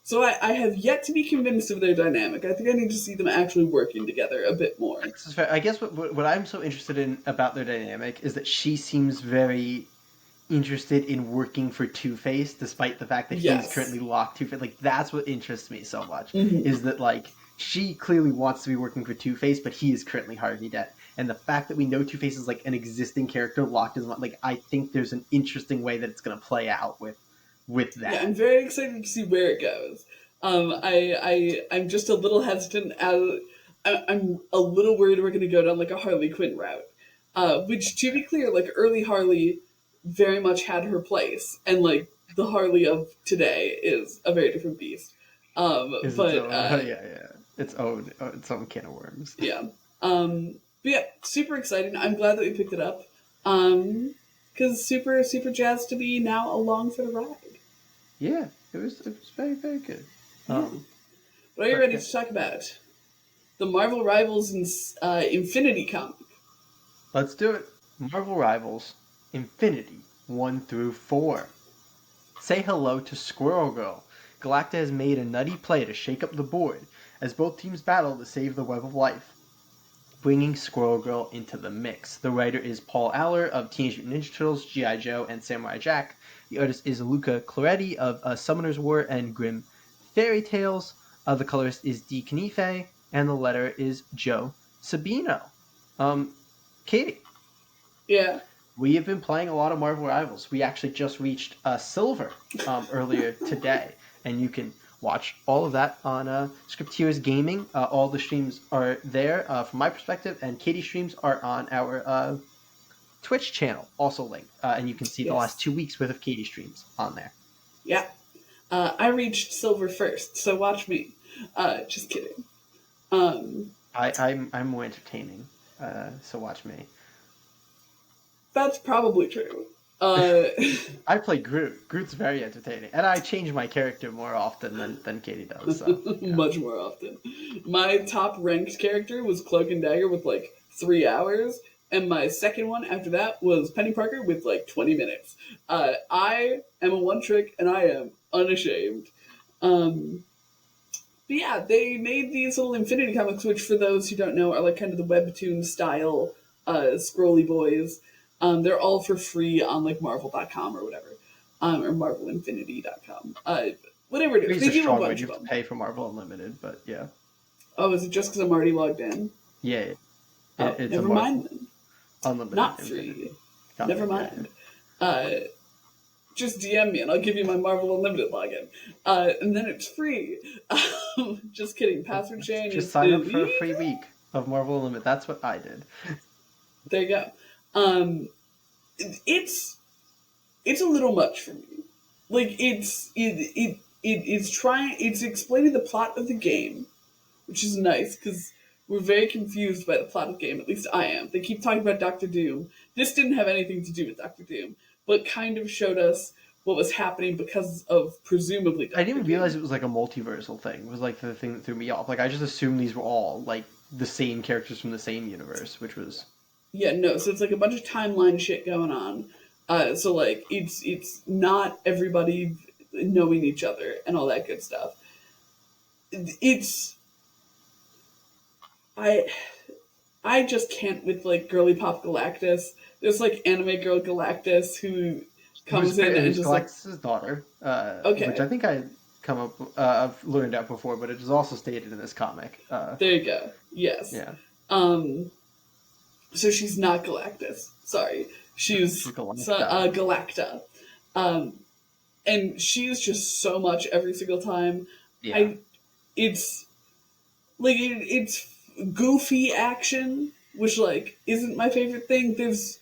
So I have yet to be convinced of their dynamic. I think I need to see them actually working together a bit more. This is fair. I guess what I'm so interested in about their dynamic is that she seems very interested in working for Two-Face, despite the fact that he is Yes. currently locked Two-Face. Like, that's what interests me so much, Mhm. is that, like, she clearly wants to be working for Two-Face, but he is currently Harvey Dent. And the fact that we know Two-Face is, like, an existing character locked as one, like, I think there's an interesting way that it's going to play out with that. Yeah, I'm very excited to see where it goes. I'm just a little hesitant. I'm a little worried we're going to go down like a Harley Quinn route, which, to be clear, like early Harley very much had her place, and like the Harley of today is a very different beast. Is But its own, yeah, its own can of worms. yeah, but yeah, super exciting. I'm glad that we picked it up. Because super jazzed to be now along for the ride. Yeah, it was very, very good. But are you ready to talk about the Marvel Rivals Infinity comic? Let's do it. Marvel Rivals Infinity 1 through 4. Say hello to Squirrel Girl. Galacta has made a nutty play to shake up the board as both teams battle to save the Web of Life, bringing Squirrel Girl into the mix. The writer is Paul Aller of Teenage Mutant Ninja Turtles, G.I. Joe, and Samurai Jack. The artist is Luca Claretti of Summoner's War and Grimm Fairy Tales. The colorist is Dee Kanife, and the letter is Joe Sabino. Katie. Yeah. We have been playing a lot of Marvel Rivals. We actually just reached Silver earlier today, and you can watch all of that on Scripteers Gaming. All the streams are there from my perspective, and Katie's streams are on our Twitch channel, also linked, and you can see the last 2 weeks worth of Katie streams on there. Yeah. I reached Silver first, so watch me. Just kidding. I'm more entertaining, so watch me. That's probably true. I play Groot. Groot's very entertaining, and I change my character more often than Katie does. So, yeah. Much more often. My top ranked character was Cloak and Dagger with like 3 hours, and my second one after that was Penny Parker with like 20 minutes. I am a one trick, and I am unashamed. But yeah, they made these little Infinity comics, which for those who don't know are like kind of the webtoon style scrolly boys. They're all for free on like Marvel.com or whatever, or MarvelInfinity.com. Whatever it is, they do a bunch of them. Pay for Marvel Unlimited, but yeah. Oh, is it just because I'm already logged in? Yeah. It's never mind then. Unlimited. Not free. Never mind. Just DM me and I'll give you my Marvel Unlimited login. And then it's free. Just kidding. Password change. Just sign up for a free week of Marvel Unlimited. That's what I did. There you go. It's a little much for me. Like it's explaining the plot of the game, which is nice because we're very confused by the plot of the game. At least I am. They keep talking about Doctor Doom. This didn't have anything to do with Doctor Doom, but kind of showed us what was happening because of presumably Dr. I didn't Doom. realize it was like a multiversal thing. It was like the thing that threw me off. Like I just assumed these were all like the same characters from the same universe, which was Yeah, no, so it's like a bunch of timeline shit going on. So like it's not everybody knowing each other and all that good stuff. I just can't with like girly pop Galactus. There's like anime girl Galactus who comes in and just Galactus's daughter. Okay. Which I think I've learned out before, but it is also stated in this comic. There you go. Yes. Yeah. So she's not Galactus. Sorry. She's Galacta. And she's just so much every single time. Yeah. It's goofy action, which like isn't my favorite thing. There's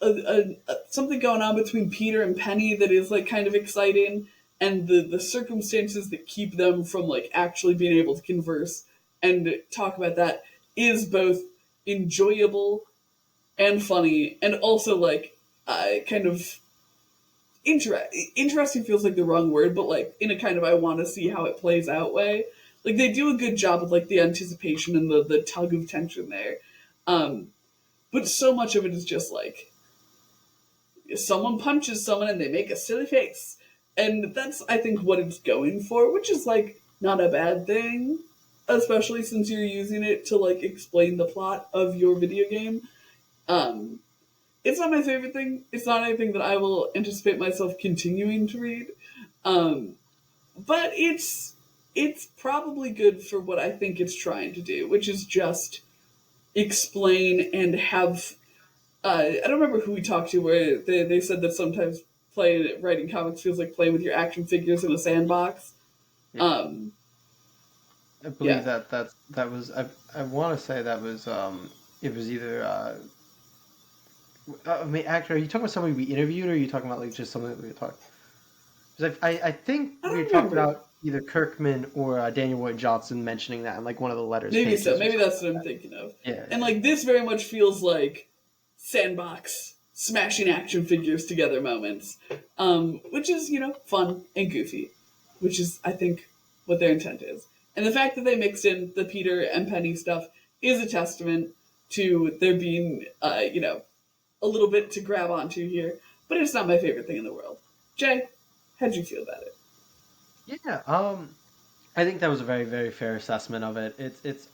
a something going on between Peter and Penny that is like kind of exciting, and the circumstances that keep them from like actually being able to converse and talk about that is both enjoyable and funny, and also like kind of interesting feels like the wrong word, but like in a kind of I want to see how it plays out way. Like they do a good job of like the anticipation and the tug of tension there, but so much of it is just like someone punches someone and they make a silly face, and that's I think what it's going for, which is like not a bad thing, especially since you're using it to like explain the plot of your video game. It's not my favorite thing. It's not anything that I will anticipate myself continuing to read. Um, but it's probably good for what I think it's trying to do, which is just explain and have. I don't remember who we talked to where they said that sometimes writing comics feels like playing with your action figures in a sandbox. Yeah. Um, I believe yeah, that was I want to say that was it was either I mean, actually, are you talking about somebody we interviewed, or are you talking about like just something that we were talking? Because I think I we don't talked remember. about either Kirkman or Daniel Lloyd Johnson mentioning that in like one of the letters Maybe so. pages or Maybe something. that's what I'm thinking of. Yeah, And like this very much feels like sandbox smashing action figures together moments, which is fun and goofy, which is I think what their intent is. And the fact that they mixed in the Peter and Penny stuff is a testament to there being a little bit to grab onto here. But it's not my favorite thing in the world. Jay, how'd you feel about it? yeah. I think that was a very very fair assessment of it. It's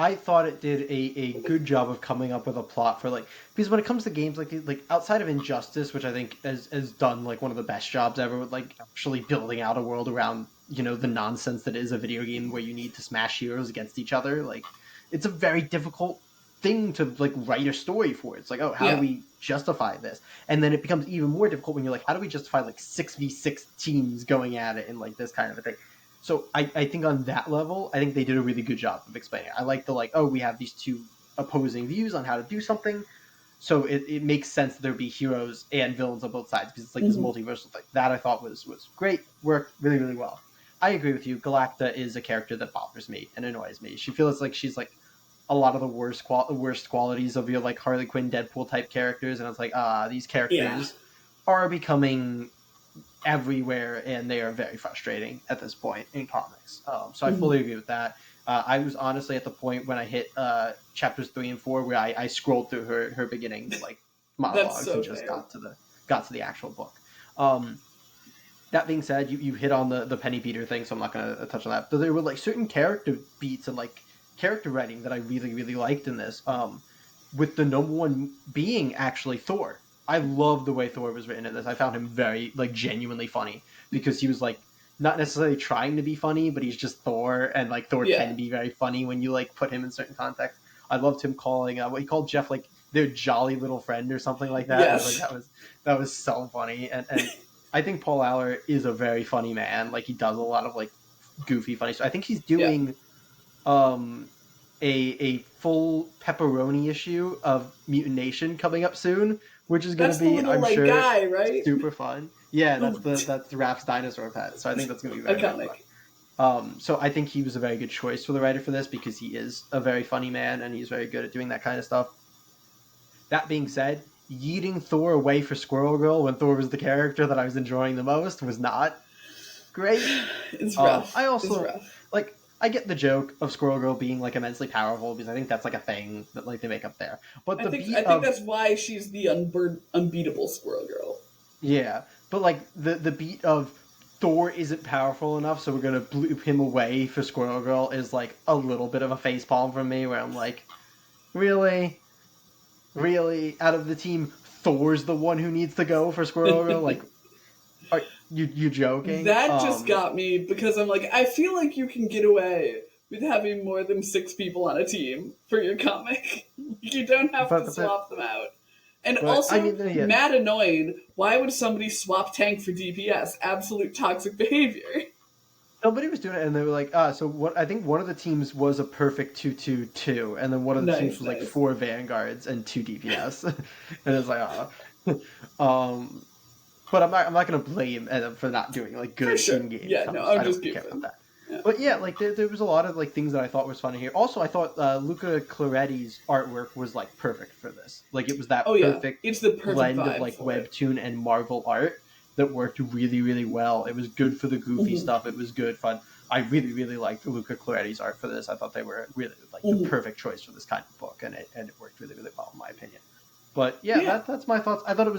I thought it did a good job of coming up with a plot for like because when it comes to games like outside of Injustice, which I think has done like one of the best jobs ever with like actually building out a world around the nonsense that is a video game where you need to smash heroes against each other. Like it's a very difficult thing to like write a story for. It's like, oh, how do Yeah. we justify this? And then it becomes even more difficult when you're like, how do we justify like 6v6 teams going at it and like this kind of a thing? So I think on that level, I think they did a really good job of explaining it. I like the like, oh, we have these two opposing views on how to do something. So it makes sense that there'd be heroes and villains on both sides because it's like this Mm-hmm. multiversal thing. That I thought was great, worked really, really well. I agree with you. Galacta is a character that bothers me and annoys me. She feels like she's like a lot of the worst qualities of your like Harley Quinn, Deadpool type characters, and it's like these Yeah. characters are becoming everywhere, and they are very frustrating at this point in comics. So I Mm-hmm. fully agree with that. I was honestly at the point when I hit chapters 3 and 4 where I scrolled through her beginning like That's monologues and so just fair. got to the actual book. Um, that being said, you hit on the Penny Peter thing, so I'm not going to touch on that. But there were like certain character beats and like character writing that I really really liked in this. With the number one being actually Thor. I love the way Thor was written in this. I found him very like genuinely funny because he was like not necessarily trying to be funny, but he's just Thor, and like Thor Yeah. can be very funny when you like put him in certain context. I loved him calling what he called Jeff like their jolly little friend or something like that. I was like Yes. that was so funny, and I think Paul Aller is a very funny man. Like he does a lot of like goofy funny stuff. I think he's Yeah. doing um a full pepperoni issue of Mutant Nation coming up soon, which is going to That's the be, little I'm like sure, guy, right? super fun. Yeah, Ooh, that's the Rap's dinosaur pet. So I think that's going to be very very fun. iconic. So I think he was a very good choice for the writer for this because he is a very funny man and he's very good at doing that kind of stuff. That being said, yeeting Thor away for Squirrel Girl when Thor was the character that I was enjoying the most was not great. It's rough. I It's also rough. like I get the joke of Squirrel Girl being like immensely powerful because I think that's like a thing that like they make up there. But the I beat think of that's why she's the unbeatable Squirrel Girl. yeah, but like the beat of Thor isn't powerful enough, so we're gonna bloop him away for Squirrel Girl is like a little bit of a facepalm from me, where I'm like, really, really, out of the team, Thor's the one who needs to go for Squirrel Girl. Like, are you joking? That just got me because I'm like, I feel like you can get away with having more than 6 people on a team for your comic. You don't have to But swap them out. And I also, mean, yeah, mad annoying. Why would somebody swap tank for DPS? Absolute toxic behavior. nobody was doing it, and they were like, so what? I think one of the teams was a perfect 2-2-2, and then one of the teams Nice, was like nice. 4 vanguards and 2 DPS, and it's like, um, but I'm not gonna blame them for not doing like For good sure. in game Yeah, no, coverage. I'm I don't just really care about goofing. that. Yeah. But yeah, like there was a lot of like things that I thought was funny here. Also, I thought Luca Claretti's artwork was like perfect for this. Like it was that Oh, yeah. perfect It's the perfect blend of vibe like for it. webtoon and Marvel art that worked really really well. It was good for the goofy Mhm. stuff. It was good fun. I really really liked Luca Claretti's art for this. I thought they were really like the Mhm. perfect choice for this kind of book, and it worked really really well in my opinion. But yeah, Yeah. that's my thoughts. I thought it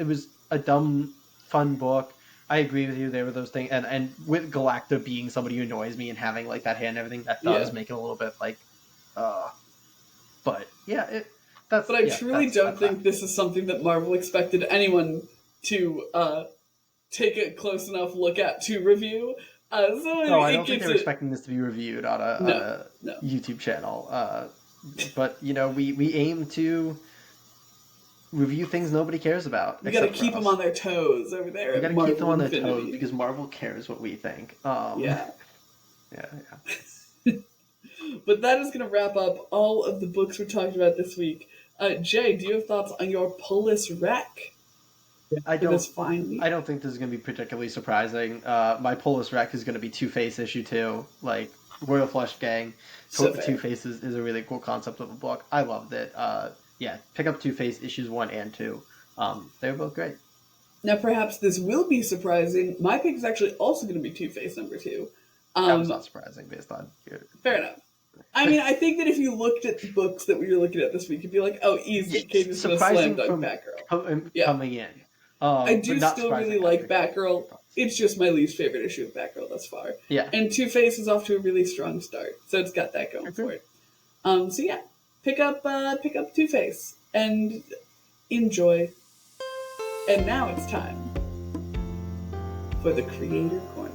was a dumb fun book. I agree with you. There were those things, and with Galacta being somebody who annoys me and having like that hand and everything, that Yeah. does make it a little bit like, uh. But yeah, That's But I truly don't think that. this is something that Marvel expected anyone to take a close enough look at to review. So No, I it don't think gives they were it expecting this to be reviewed on no, a no. YouTube channel. But you know, we aim to review things nobody cares about We got to except for keep them us. on their toes over there We got at to keep them Marvel on their toes Infinity. because Marvel cares what we think. Yeah. Yeah. But that is going to wrap up all of the books we're talking about this week. Jay, do you have thoughts on your pull list rec I for this don't. fine week? I don't think this is going to be particularly surprising. My pull list rec is going to be Two-Face issue 2, like Royal Flush Gang. So fair. Two-Face is a really cool concept of a book. I loved it. Yeah, pick up Two-Face issues 1 and 2. They're both great. Now, perhaps this will be surprising. My pick is actually also going to be Two-Face number 2. That was not surprising based on your... Fair enough. I mean, I think that if you looked at the books that we were looking at this week, you'd be like, oh, easy. Katie's going to slam dunk Batgirl. Coming in. I do still really like after. Batgirl. It's just my least favorite issue of Batgirl thus far. Yeah. And Two-Face is off to a really strong start, so it's got that going for it. So yeah, pick up Two-Face and enjoy. And now it's time for the Creator Corner.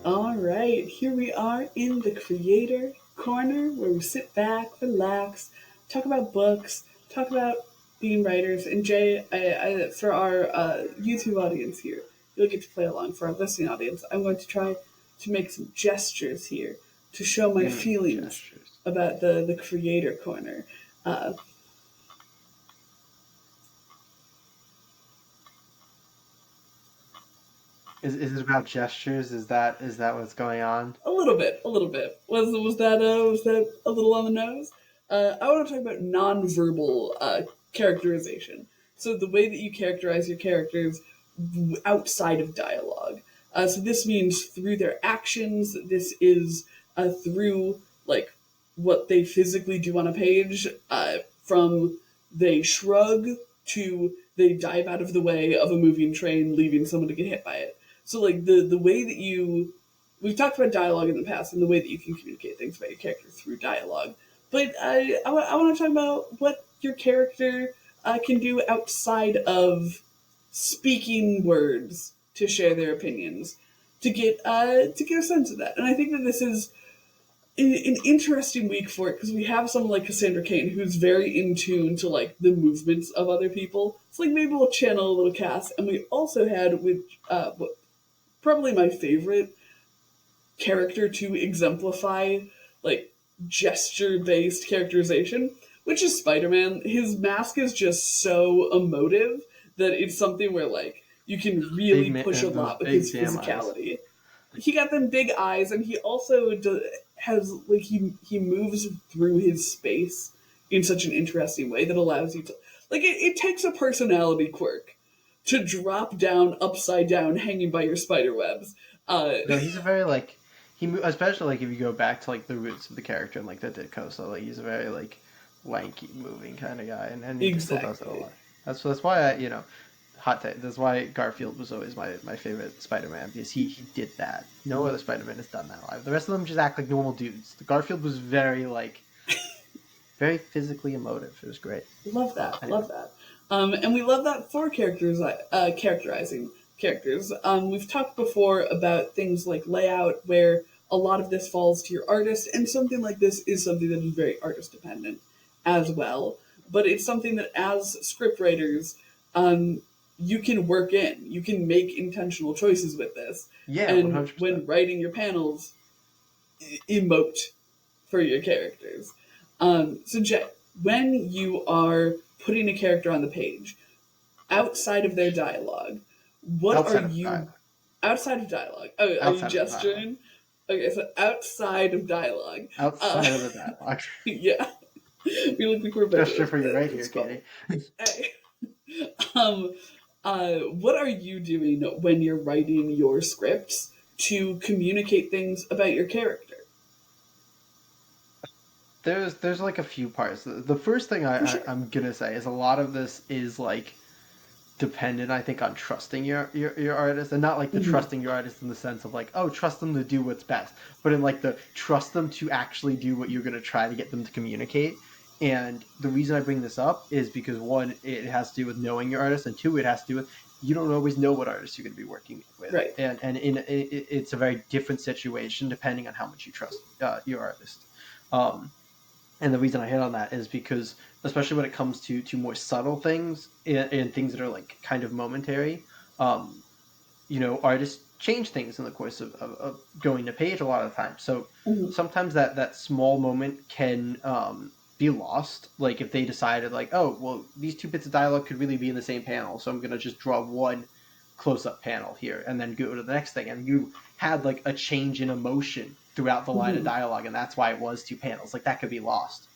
All right, here we are in the Creator Corner, where we sit back, relax, talk about books, talk about being writers. And Jay, I for our YouTube audience here, you'll get to play along. For our listening audience, I'm going to try to make some gestures here to show my feelings about the Creator Corner. Is it about gestures? Is that what's going on? A little bit. Was that a little on the nose? I want to talk about nonverbal characterization. So the way that you characterize your characters outside of dialogue. So this means through their actions. This is through like what they physically do on a page. From they shrug to they dive out of the way of a moving train, leaving someone to get hit by it. So like the way that we've talked about dialogue in the past and the way that you can communicate things about your character through dialogue. But I want to talk about what your character can do outside of speaking words to share their opinions, to get a sense of that. And I think that this is an interesting week for it because we have someone like Cassandra Cain who's very in tune to like the movements of other people. It's like maybe we'll channel a little Cass. And we also had with probably my favorite character to exemplify like gesture-based characterization, which is Spider-Man. His mask is just so emotive that it's something where like you can really push a lot with his physicality. He got them big eyes, and he also has like he moves through his space in such an interesting way that allows you to like it takes a personality quirk to drop down upside down hanging by your spider webs. No, he's a very like especially like if you go back to like the roots of the character and like the Ditko, so like he's a very like lanky moving kind of guy, and he still does it a lot. That's why hot take. That's why Garfield was always my favorite Spider-Man, because he did that. No other Spider-Man has done that live. The rest of them just act like normal dudes. Garfield was very like very physically emotive. It was great. Love that. Anyway. Love that. And we love that for characters, characterizing characters. We've talked before about things like layout, where a lot of this falls to your artist, and something like this is something that is very artist dependent as well. But it's something that as scriptwriters, you can work in. You can make intentional choices with this. Yeah, and 100%. When writing your panels, emote for your characters. So Jay, when you are putting a character on the page, outside of their dialogue, outside of dialogue? Oh, are you gesturing? Okay, so outside of dialogue. Outside of the dialogue. Yeah. We look like we're gesture for you right here, Katie. What are you doing when you're writing your scripts to communicate things about your character? There's like a few parts. The first thing I'm gonna say is a lot of this is like dependent, I think, on trusting your artist, and not like the trusting your artist in the sense of like, oh, trust them to do what's best, but in like the trust them to actually do what you're gonna try to get them to communicate. And the reason I bring this up is because one, it has to do with knowing your artist, and two, it has to do with you don't always know what artist you're going to be working with, Right. It's a very different situation depending on how much you trust your artist. And the reason I hit on that is because, especially when it comes to more subtle things and things that are like kind of momentary, artists change things in the course of going to page a lot of the time. So sometimes that small moment can be lost. Like if they decided like, oh, well, these two bits of dialogue could really be in the same panel, so I'm going to just draw one close-up panel here and then go to the next thing. And you had like a change in emotion throughout the line of dialogue, and that's why it was two panels. Like that could be lost.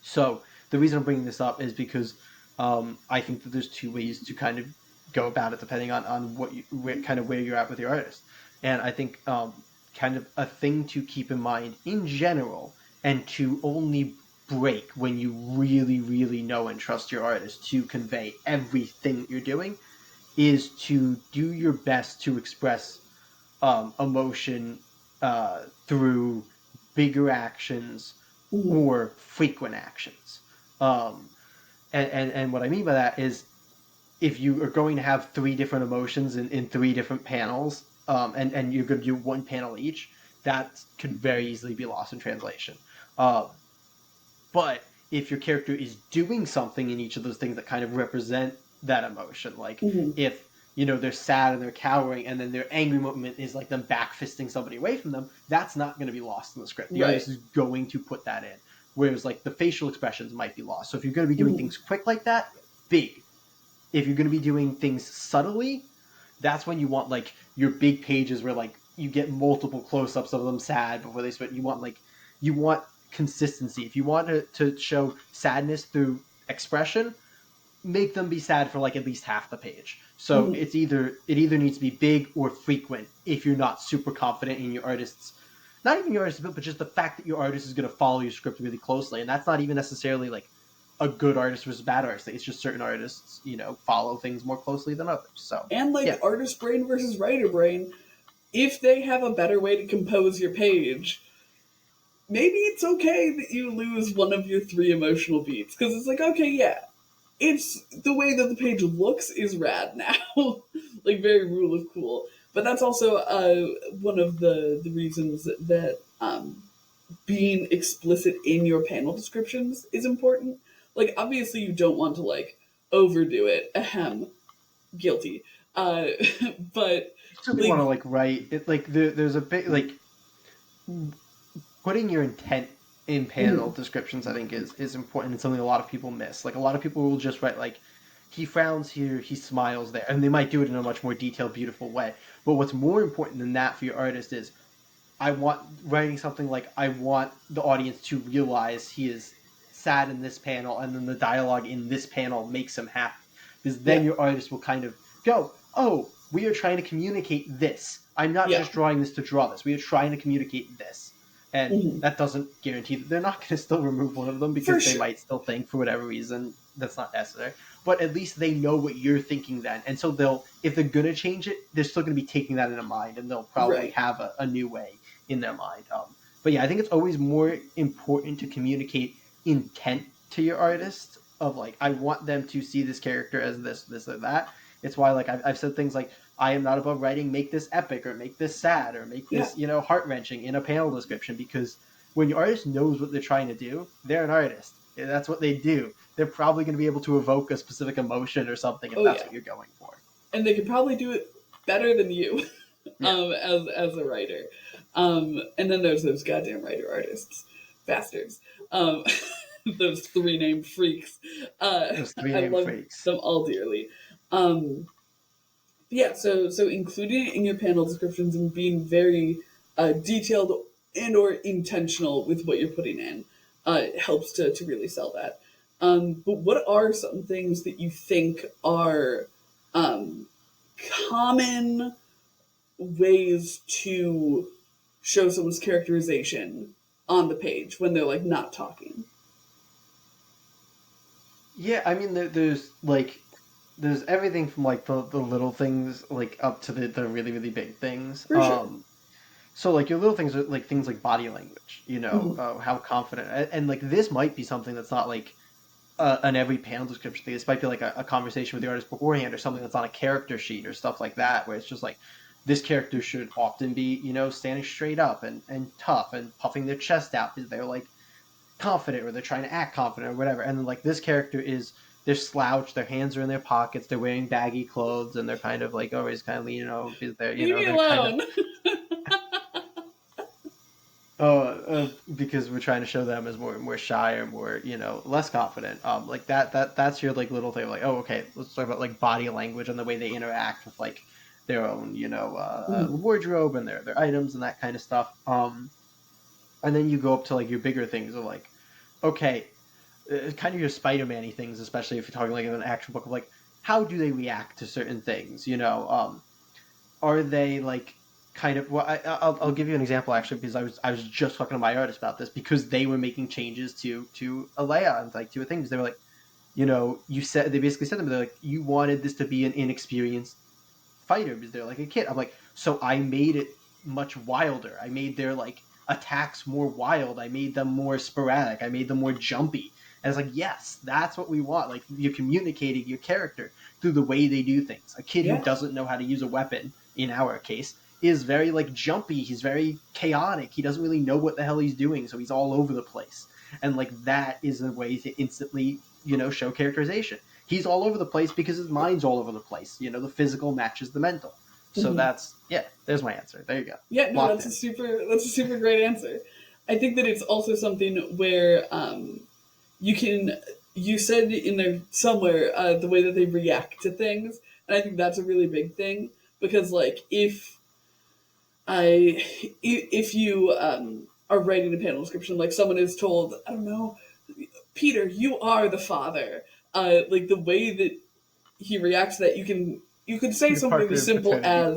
So the reason I'm bringing this up is because I think that there's two ways to kind of go about it depending on where you're at with your artist. And I think kind of a thing to keep in mind in general, and to only break when you really, really know and trust your artist to convey everything that you're doing, is to do your best to express emotion through bigger actions or frequent actions. And what I mean by that is, if you are going to have three different emotions in three different panels, and you're going to do one panel each, that could very easily be lost in translation. But if your character is doing something in each of those things that kind of represent that emotion, like if they're sad and they're cowering, and then their angry moment is like them back fisting somebody away from them, that's not going to be lost in the script. The artist is going to put that in. Whereas like the facial expressions might be lost. So if you're going to be doing things quick like that, big. If you're going to be doing things subtly, that's when you want like your big pages where like you get multiple close-ups of them sad before they spit. You want consistency. If you want to show sadness through expression, make them be sad for like at least half the page. So it either needs to be big or frequent if you're not super confident in your artist's, not even your artist, but just the fact that your artist is going to follow your script really closely. And that's not even necessarily like a good artist versus bad artist. It's just certain artists, follow things more closely than others. So artist brain versus writer brain, if they have a better way to compose your page, maybe it's okay that you lose one of your three emotional beats, because it's like, okay, yeah, it's the way that the page looks is rad now. Like very rule of cool. But that's also one of the reasons that being explicit in your panel descriptions is important. Like, obviously, you don't want to like overdo it. Ahem, guilty. But you certainly want to like write it. Like there's a bit like putting your intent in panel descriptions. I think is important and something a lot of people miss. Like a lot of people will just write like, he frowns here, he smiles there, and they might do it in a much more detailed, beautiful way. But what's more important than that for your artist is, writing something like, I want the audience to realize he is sad in this panel, and then the dialogue in this panel makes him happy. Because then your artist will kind of go, oh, we are trying to communicate this. I'm not just drawing this to draw this. We are trying to communicate this. And that doesn't guarantee that they're not going to still remove one of them, because they might still think, for whatever reason, that's not necessary. But at least they know what you're thinking then. And so if they're going to change it, they're still going to be taking that into mind, and they'll probably have a new way in their mind. But yeah, I think it's always more important to communicate intent to your artist of like, I want them to see this character as this, or that. It's why like I've said things like, I am not above writing, make this epic, or make this sad, or make this, heart-wrenching in a panel description, because when your artist knows what they're trying to do, they're an artist. That's what they do. They're probably going to be able to evoke a specific emotion or something if that's what you're going for. And they could probably do it better than you as a writer. And then there's those goddamn writer artists. Bastards. Those three named freaks. Those three named freaks. Them all dearly. So including it in your panel descriptions and being very detailed and or intentional with what you're putting in helps to really sell that. But what are some things that you think are common ways to show someone's characterization on the page when they're like not talking? Yeah, I mean, there's everything from like the little things like up to the really, really big things. For sure. So like your little things are like things like body language, how confident, and like this might be something that's not like an every panel description thing. This might be like a conversation with the artist beforehand, or something that's on a character sheet or stuff like that, where it's just like this character should often be, standing straight up and tough and puffing their chest out because they're like confident or they're trying to act confident or whatever. And then like this character is they're slouched, their hands are in their pockets, they're wearing baggy clothes, and they're kind of like always kind of leaning over because they're Leave me they're kind of alone. because we're trying to show them as more shy or more less confident. Like that's your like little thing. Like, oh, okay, let's talk about like body language and the way they interact with like their own wardrobe and their items and that kind of stuff. And then you go up to like your bigger things of like, okay, kind of your Spider-Man-y things, especially if you're talking like in an actual book of like how do they react to certain things. Are they like kind of well I'll give you an example actually, because I was just talking to my artist about this because they were making changes to Alea and like to things. They were like, they basically said to me, they're like, you wanted this to be an inexperienced fighter because they're like a kid. I'm like, so I made it much wilder. I made their like attacks more wild. I made them more sporadic. I made them more jumpy. And it's like, yes, that's what we want. Like, you're communicating your character through the way they do things. A kid who doesn't know how to use a weapon, in our case, is very like jumpy. He's very chaotic. He doesn't really know what the hell he's doing, so he's all over the place. And like that is a way to instantly, show characterization. He's all over the place because his mind's all over the place. The physical matches the mental. So there's my answer. There you go. Yeah, no, that's a super great answer. I think that it's also something where you said in there somewhere the way that they react to things, and I think that's a really big thing because like if you are writing a panel description, like someone is told, I don't know, Peter, you are the father. Like the way that he reacts to that, you can say Peter something Parker as simple as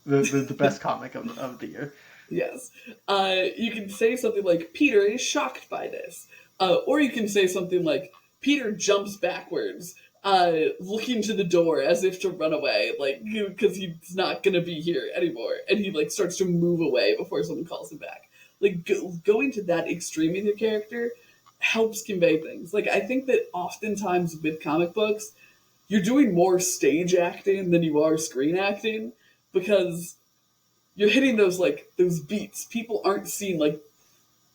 the best comic of the year. yes. You can say something like, Peter is shocked by this. Or you can say something like, Peter jumps backwards, looking to the door as if to run away, like, because he's not going to be here anymore. And he, like, starts to move away before someone calls him back. Like, going to that extreme in your character helps convey things. Like, I think that oftentimes with comic books, you're doing more stage acting than you are screen acting because you're hitting those beats. People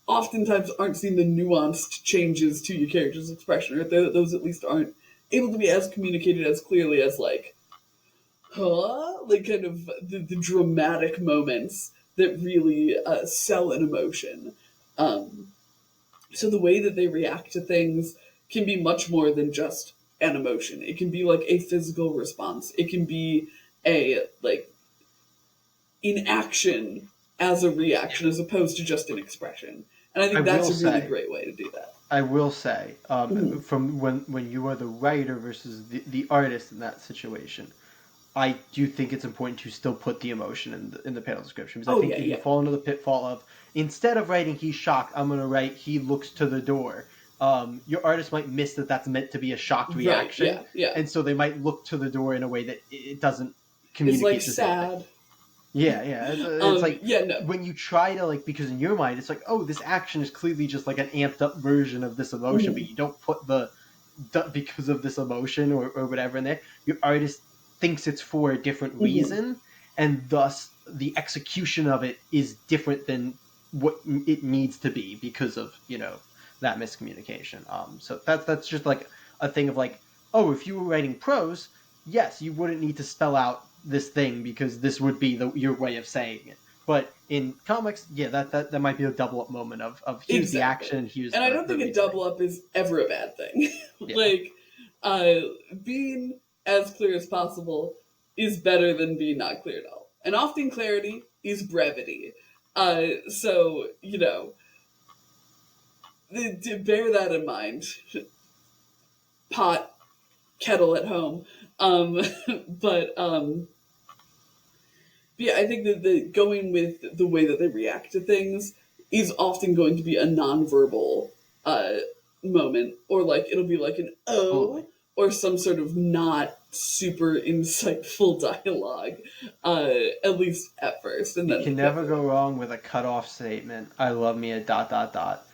oftentimes aren't seeing the nuanced changes to your character's expression, or those at least aren't able to be as communicated as clearly as like, like kind of the dramatic moments that really sell an emotion. So the way that they react to things can be much more than just an emotion. It can be like a physical response. It can be a like in action as a reaction as opposed to just an expression. And I think that's a really great way to do that. I will say, from when you are the writer versus the artist in that situation, I do think it's important to still put the emotion in the panel description. Because I think you fall into the pitfall of, instead of writing he's shocked, I'm going to write he looks to the door. Your artist might miss that that's meant to be a shocked reaction. Right, yeah. And so they might look to the door in a way that it doesn't communicate. It's like sad. Yeah. It's like when you try to like, because in your mind it's like, oh, this action is clearly just like an amped up version of this emotion, but you don't put the because of this emotion or whatever in there. Your artist thinks it's for a different reason, and thus the execution of it is different than what it needs to be because of that miscommunication. So that's just like a thing of like, oh, if you were writing prose, yes, you wouldn't need to spell out this thing because this would be your way of saying it. But in comics, that might be a double up moment of here's the action, here's and I don't think a double up is ever a bad thing. Like being as clear as possible is better than being not clear at all. And often clarity is brevity. So to bear that in mind. Pot, kettle at home. But yeah, I think that the going with the way that they react to things is often going to be a nonverbal moment, or like it'll be like an oh, or some sort of not super insightful dialogue, at least at first, and You then can it never gets go wrong with a cutoff statement. I love me a dot dot dot.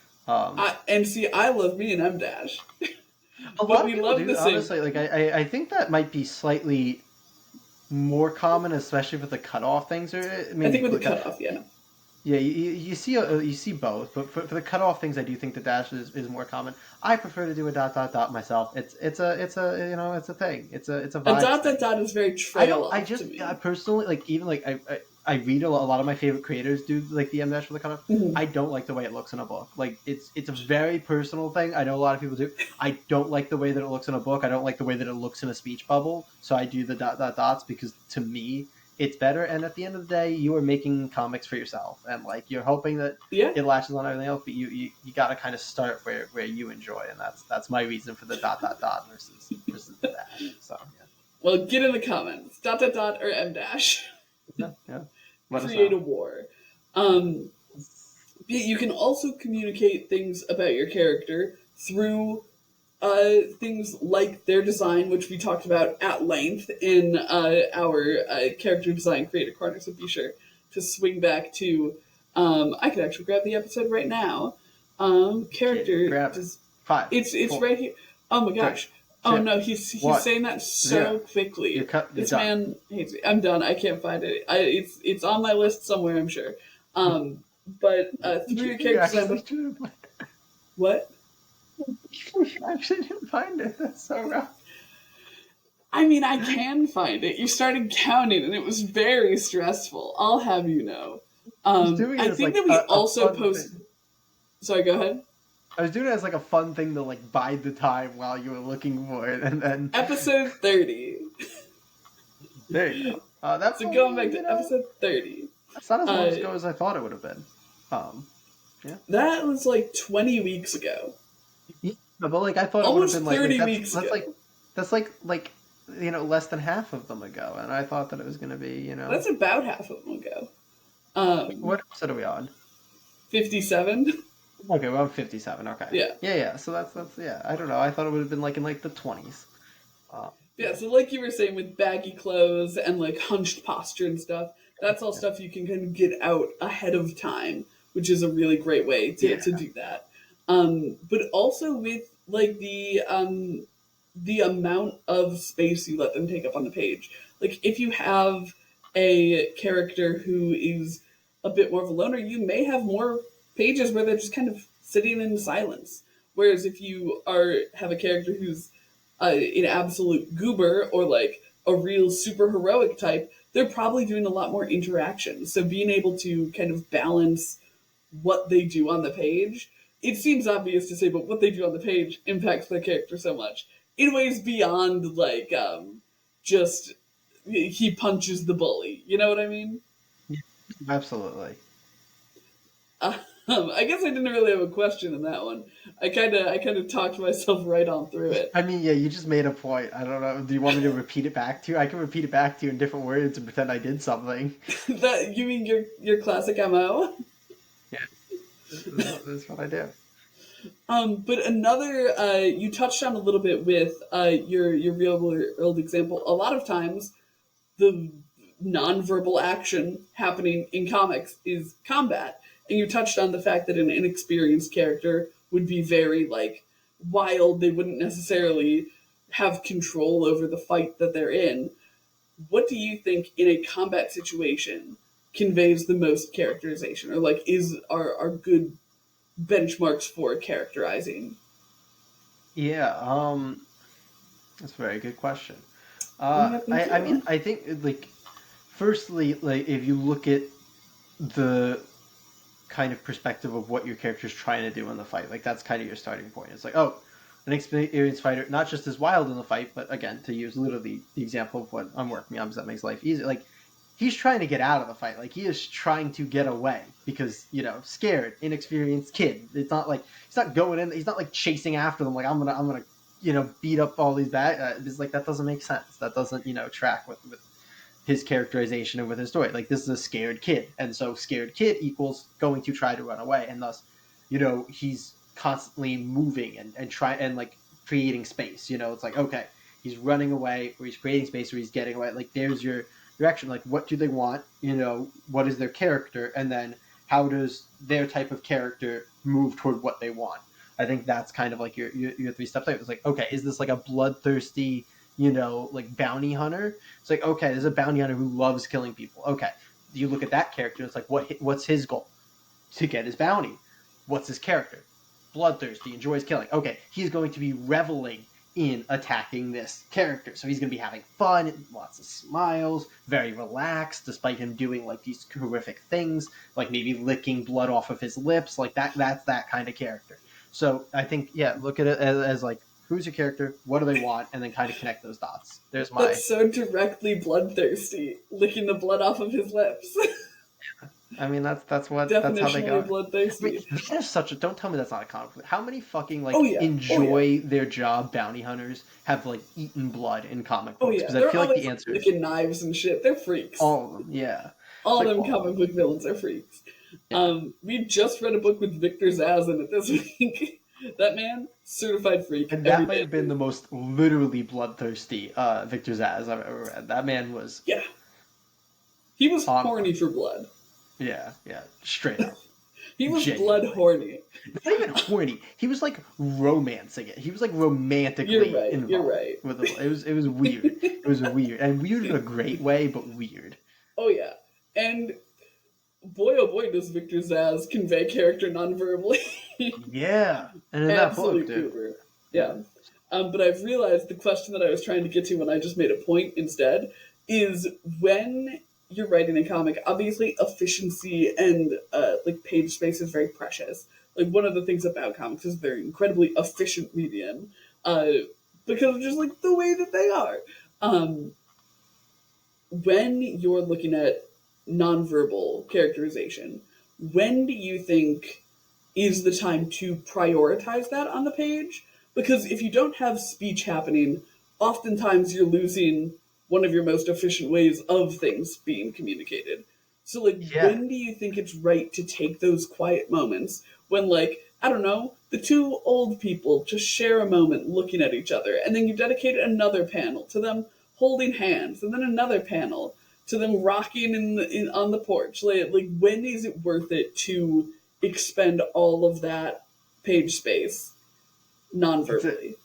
and see, I love me an M dash, A but lot of we people love do, the same. honestly. Like I think that might be slightly more common, especially with the cutoff things. Or I I mean, think with the look, cutoff, yeah. yeah, you see both, but for the cutoff things, I do think the dash is more common. I prefer to do a dot dot dot myself. It's a you know, it's a thing. It's a A vibes dot thing. dot dot is very I trail don't. off to me. I personally like even like I read a lot of my favorite creators do like the M dash for the cutoff. Mhm. I don't like the way it looks in a book. Like it's a very personal thing. I know a lot of people do. I don't like the way that it looks in a book. I don't like the way that it looks in a speech bubble. So I do the dot dot dots because to me it's better. And at the end of the day, you are making comics for yourself, and like you're hoping that Yeah. it latches on everything else. But you got to kind of start where you enjoy, and that's my reason for the dot dot dot versus the dash. So yeah. Well, get in the comments. Dot dot dot or M dash. Yeah, yeah. Let us Create know. a war. Um, you can also communicate things about your character through things like their design, which we talked about at length in our character design creator corner. So be sure to swing back to. I could actually grab the episode right now. Kid, Character. grab it. 5, It's 4, right here. Oh my 3, gosh. Oh 2, no, he's 1, saying that so 0. quickly. You're This done. man hates me. I'm done. I can't find it. It's on my list somewhere, I'm sure. But through your You character actually design. didn't find What? it. You actually didn't find it. That's so rough. I mean, I can find it. You started counting, and it was very stressful. I'll have you know. I was doing it I as think like that we a also fun post. thing. Sorry, go ahead. I was doing it as like a fun thing to like bide the time while you were looking for it, and then Episode 30. there you go. That's So going back to episode 30. That's not as long ago as I thought it would have been. Yeah. That was like 20 weeks ago. Yeah, but like I thought Almost it would have been 30 like weeks ago. that's like you know less than half of them ago, and I thought that it was going to be That's about half of them ago. What episode are we on? 57. Okay, we're on 57. Okay. Yeah. So that's yeah. I don't know. I thought it would have been like in like the 20s. Yeah, so like you were saying with baggy clothes and like hunched posture and stuff, that's all stuff you can kind of get out ahead of time, which is a really great way to do that. But also with like the amount of space you let them take up on the page. Like if you have a character who is a bit more of a loner, you may have more pages where they're just kind of sitting in silence. Whereas if you have a character who's an absolute goober or like a real super heroic type, they're probably doing a lot more interaction. So being able to kind of balance what they do on the page, it seems obvious to say, but what they do on the page impacts their character so much in ways beyond like just he punches the bully. You know what I mean? Absolutely. I guess I didn't really have a question in that one. I kind of talked myself right on through it. I mean, yeah, you just made a point. I don't know. Do you want me to repeat it back to you? I can repeat it back to you in different words and pretend I did something. That you mean your classic MO? Yeah, that's what I do. But another you touched on a little bit with your real world example. A lot of times, the nonverbal action happening in comics is combat. And you touched on the fact that an inexperienced character would be very like wild. They wouldn't necessarily have control over the fight that they're in. What do you think in a combat situation conveys the most characterization, or like are good benchmarks for characterizing? Yeah, that's a very good question. Yeah, I mean, I think like, firstly, like if you look at the kind of perspective of what your character's trying to do in the fight, like that's kind of your starting point. It's like, oh, an experienced fighter, not just is wild in the fight, but again, to use literally the example of what I'm working on, because that makes life easier. Like, he's trying to get out of the fight. Like, he is trying to get away because, you know, scared, inexperienced kid. It's not like he's not going in. He's not like chasing after them. Like, I'm gonna, you know, beat up all these bad. It's like that doesn't make sense. That doesn't, you know, track with his characterization and with his story. Like, this is a scared kid, and so scared kid equals going to try to run away, and thus, you know, he's constantly moving and try and like creating space. You know, it's like, okay, he's running away, or he's creating space, or he's getting away. Like there's your action. Like what do they want? What is their character, and then how does their type of character move toward what they want? I think that's kind of like your three steps. It's like, okay, is this like a bloodthirsty, like bounty hunter? It's like, okay, there's a bounty hunter who loves killing people. Okay, you look at that character. It's like, what's his goal? To get his bounty. What's his character? Bloodthirsty, enjoys killing. Okay, he's going to be reveling in attacking this character. So he's going to be having fun, lots of smiles, very relaxed, despite him doing like these horrific things, like maybe licking blood off of his lips. Like that's that kind of character. So I think, yeah, look at it as like, who's your character? What do they want? And then kind of connect those dots. There's my... That's so directly bloodthirsty, licking the blood off of his lips. I mean, that's how they go. Bloodthirsty. I mean, that is such a... Don't tell me that's not a conflict. How many fucking enjoy their job bounty hunters have like eaten blood in comic books? Because I feel like the answer is knives and shit. They're freaks. All of them, yeah. All them comic book villains are freaks. Yeah. We just read a book with Victor Zsasz in it this week. That man, certified freak. And that might have been the most literally bloodthirsty Victor Zsasz I've ever read. That man was... Yeah. He was horny for blood. Yeah, straight up. He was blood horny. Not even horny. He was like romancing it. He was like romantically involved. You're right. With it. It was weird. It was weird. And weird in a great way, but weird. Oh, yeah. And boy, oh boy, does Victor Zsasz convey character non-verbally. Yeah. And in that book, dude. Yeah. But I've realized the question that I was trying to get to when I just made a point instead is when... you're writing a comic, obviously efficiency and like page space is very precious. Like one of the things about comics is they're incredibly efficient medium because of just like the way that they are. When you're looking at nonverbal characterization, when do you think is the time to prioritize that on the page? Because if you don't have speech happening, oftentimes you're losing one of your most efficient ways of things being communicated. So, when do you think it's right to take those quiet moments when, I don't know, the two old people just share a moment looking at each other, and then you dedicate another panel to them holding hands, and then another panel to them rocking on the porch? When is it worth it to expend all of that page space non-verbally?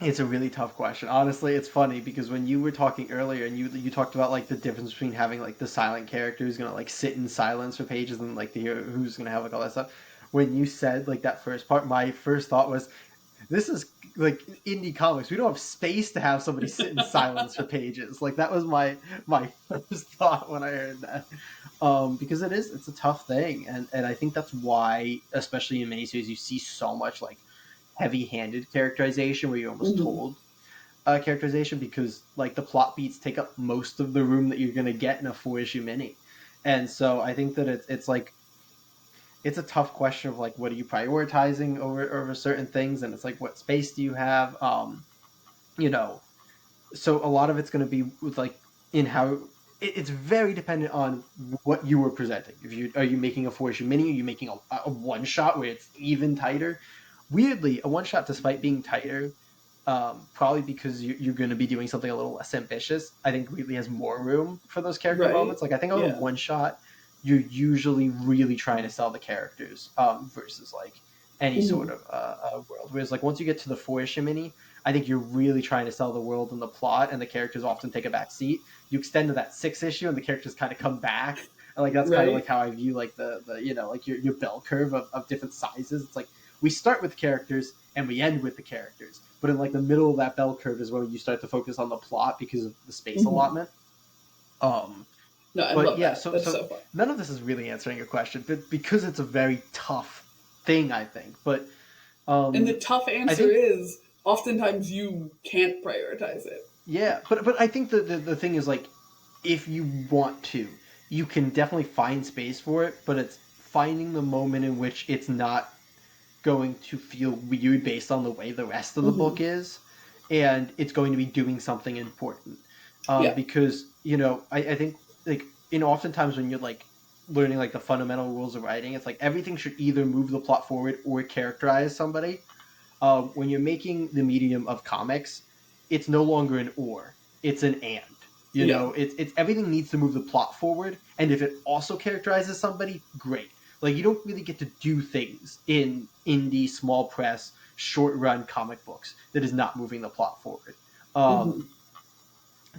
It's a really tough question. Honestly, it's funny because when you were talking earlier and you talked about the difference between having the silent character who's gonna sit in silence for pages and the hero who's gonna have all that stuff. When you said that first part, my first thought was, this is indie comics. We don't have space to have somebody sit in silence for pages. That was my first thought when I heard that. Because it's a tough thing, and I think that's why, especially in miniseries, you see so much heavy-handed characterization where you're almost told characterization, because the plot beats take up most of the room that you're going to get in a 4-issue mini. And so I think that it's a tough question of what are you prioritizing over certain things, and it's what space do you have, so a lot of it's going to be with in how it's very dependent on what you were presenting. Are you making a 4-issue mini? Are you making a one shot where it's even tighter? Weirdly, a one-shot, despite being tighter, probably because you're going to be doing something a little less ambitious, I think weirdly has more room for those character moments. I think on a one-shot, you're usually really trying to sell the characters versus any sort of world. Whereas once you get to the 4-issue mini, I think you're really trying to sell the world and the plot, and the characters often take a back seat. You extend to that 6-issue, and the characters kind of come back. And that's kind of how I view the your bell curve of different sizes. It's we start with characters and we end with the characters, but in the middle of that bell curve is when you start to focus on the plot because of the space allotment. No, I love that. So fun. None of this is really answering your question, but because it's a very tough thing, I think. But and the tough answer is oftentimes you can't prioritize it. Yeah, but I think the thing is if you want to, you can definitely find space for it, but it's finding the moment in which it's not going to feel weird based on the way the rest of the book is, and it's going to be doing something important. Because I think in oftentimes when you're learning the fundamental rules of writing, it's everything should either move the plot forward or characterize somebody. When you're making the medium of comics, it's no longer an or, it's an and. You know, it's everything needs to move the plot forward, and if it also characterizes somebody, great. Like, you don't really get to do things in indie, small press, short run comic books that is not moving the plot forward.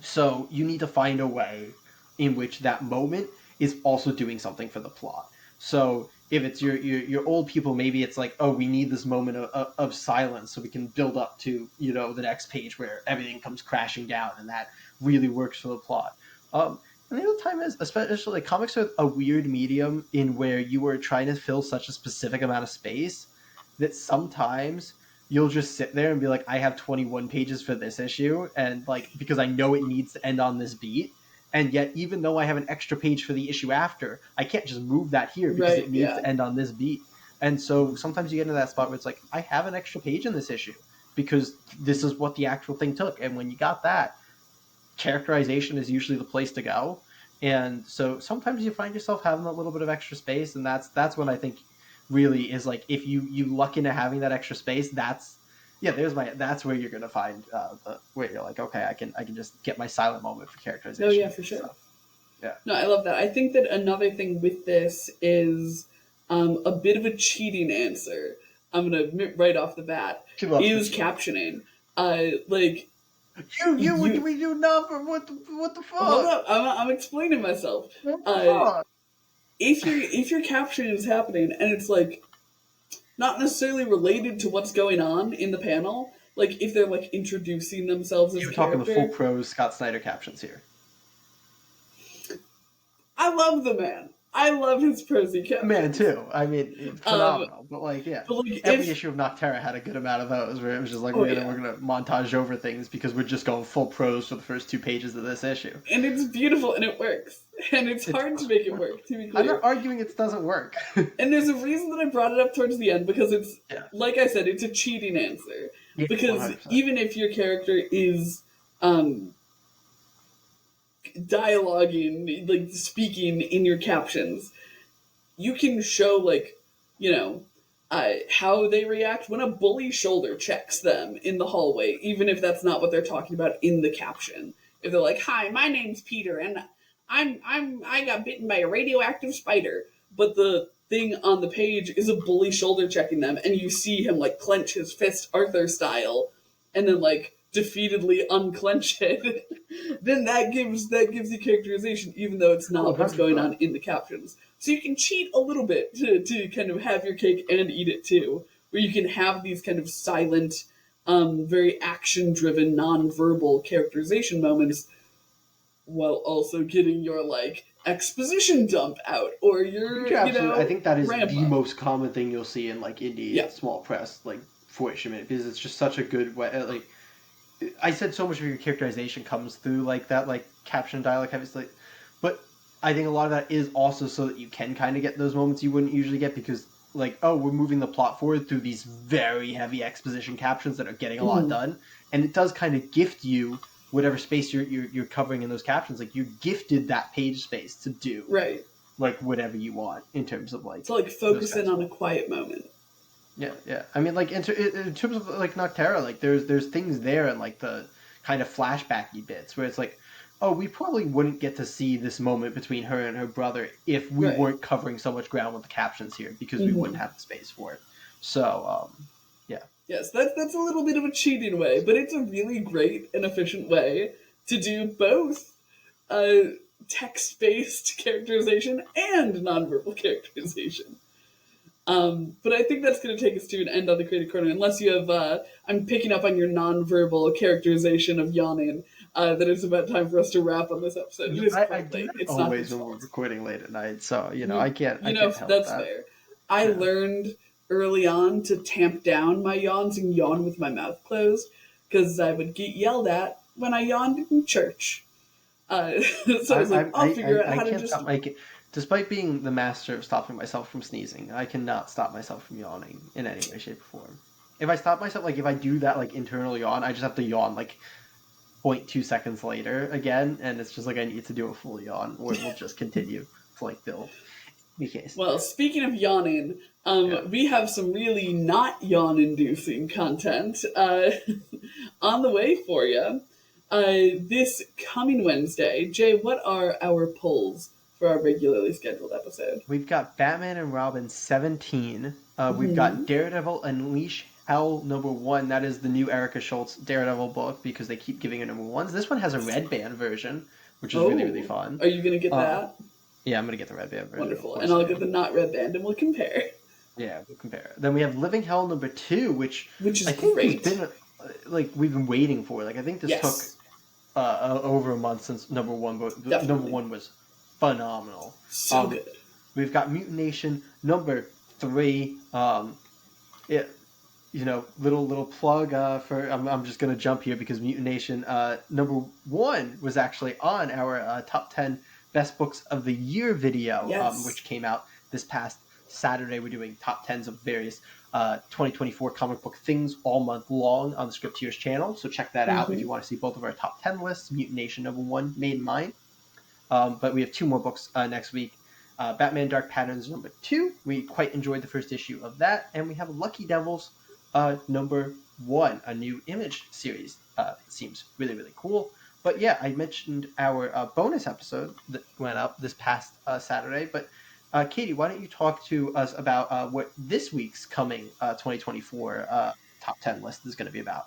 So you need to find a way in which that moment is also doing something for the plot. So if it's your old people, maybe it's like, oh, we need this moment of silence so we can build up to, you know, the next page where everything comes crashing down, and that really works for the plot. And the other time is, especially, like, comics are a weird medium in where you are trying to fill such a specific amount of space that sometimes you'll just sit there and be like, I have 21 pages for this issue, and like, because I know it needs to end on this beat, and yet even though I have an extra page for the issue after, I can't just move that here because it needs to end on this beat. And so sometimes you get into that spot where it's like, I have an extra page in this issue because this is what the actual thing took. And when you got that, characterization is usually the place to go. And so sometimes you find yourself having a little bit of extra space, and that's when I think really is like, if you luck into having that extra space, that's where you're gonna find where you're like, okay, I can just get my silent moment for characterization. Oh yeah, for sure. So, yeah. No, I love that. I think that another thing with this is a bit of a cheating answer. I'm gonna right off the bat is captioning. Like we do number. What the fuck? Hold up, I'm explaining myself. If your captioning is happening and it's like not necessarily related to what's going on in the panel, like if they're like introducing themselves as a character. You're talking the full prose Scott Snyder captions here. I love the man. I love his prosy captions. Man too. I mean, phenomenal. But like, yeah, but like, every issue of Nocterra had a good amount of those where it was just like, we're gonna montage over things because we're just going full prose for the first 2 pages of this issue. And it's beautiful and it works. And it's hard to make it work, to be clear. I'm not arguing it doesn't work. And there's a reason that I brought it up towards the end, because it's, like I said, it's a cheating answer. Yeah, because 100%. Even if your character is dialoguing, like speaking in your captions, you can show, like, you know, how they react when a bully shoulder checks them in the hallway, even if that's not what they're talking about in the caption. If they're like, "Hi, my name's Peter, and I got bitten by a radioactive spider," but the thing on the page is a bully shoulder checking them, and you see him like clench his fist Arthur style, and then like defeatedly unclench it, then that gives you characterization, even though it's not what's going on in the captions. So you can cheat a little bit to kind of have your cake and eat it too, where you can have these kind of silent, very action-driven, non-verbal characterization moments, while also getting your like exposition dump out, or your I think that is the most common thing you'll see in like indie small press, like for issue, because it's just such a good way. Like, I said, so much of your characterization comes through like that, like caption dialogue heavy, like, but I think a lot of that is also so that you can kind of get those moments you wouldn't usually get, because like, oh, we're moving the plot forward through these very heavy exposition captions that are getting a lot done, and it does kind of gift you whatever space you're covering in those captions. Like, you're gifted that page space to do like whatever you want in terms of like, so like focus in on a quiet moment. Yeah. I mean, like in terms of like Nocterra, like there's things there and like the kind of flashbacky bits where it's like, oh, we probably wouldn't get to see this moment between her and her brother if we weren't covering so much ground with the captions here, because we wouldn't have the space for it. So, Yes, that's a little bit of a cheating way, but it's a really great and efficient way to do both text-based characterization and nonverbal characterization. But I think that's going to take us to an end on the Creative Corner, unless you have, I'm picking up on your nonverbal characterization of yawning, that it's about time for us to wrap on this episode. It is quite late. It's always when we're recording late at night, so, I can't help that's that. fair. I learned early on to tamp down my yawns and yawn with my mouth closed, because I would get yelled at when I yawned in church. So I was like, I'll figure out how to just... Despite being the master of stopping myself from sneezing, I cannot stop myself from yawning in any way, shape, or form. If I stop myself, like if I do that like internal yawn, I just have to yawn like 0.2 seconds later again, and it's just like I need to do a full yawn, or it will just continue to like build. Because Well, speaking of yawning, yeah. we have some really not yawn-inducing content on the way for you. This coming Wednesday, Jay, what are our polls for our regularly scheduled episode? We've got Batman and Robin 17. We've Mm-hmm. got Daredevil Unleash Hell #1. That is the new Erica Schultz Daredevil book because they keep giving it #1s. This one has a red band version, which is really, really Oh, fun. are you gonna get Uh, that? yeah, I'm going to get the red band version. Of Wonderful, and course I'll I get the am. not red band, and we'll compare. Yeah, we'll compare. Then we have Living Hell #2, which Which is I think has great. been, like, we've been waiting for. Like, I think this took Yes, over a month since #1, but definitely. #1 was phenomenal. So good. We've got Mutination #3. Yeah, little plug for. I'm just gonna jump here because Mutination #1 was actually on our top 10 best books of the year video, Yes. which came out this past Saturday. We're doing top 10s of various 2024 comic book things all month long on the Scripteers channel. So check that out if you want to see both of our top 10 lists. Mutination #1 made mine. But we have 2 more books next week. Batman Dark Patterns #2. We quite enjoyed the first issue of that. And we have Lucky Devils #1, a new Image series. Seems really, really cool. But yeah, I mentioned our bonus episode that went up this past Saturday. But Katie, why don't you talk to us about what this week's coming 2024 top 10 list is going to be about?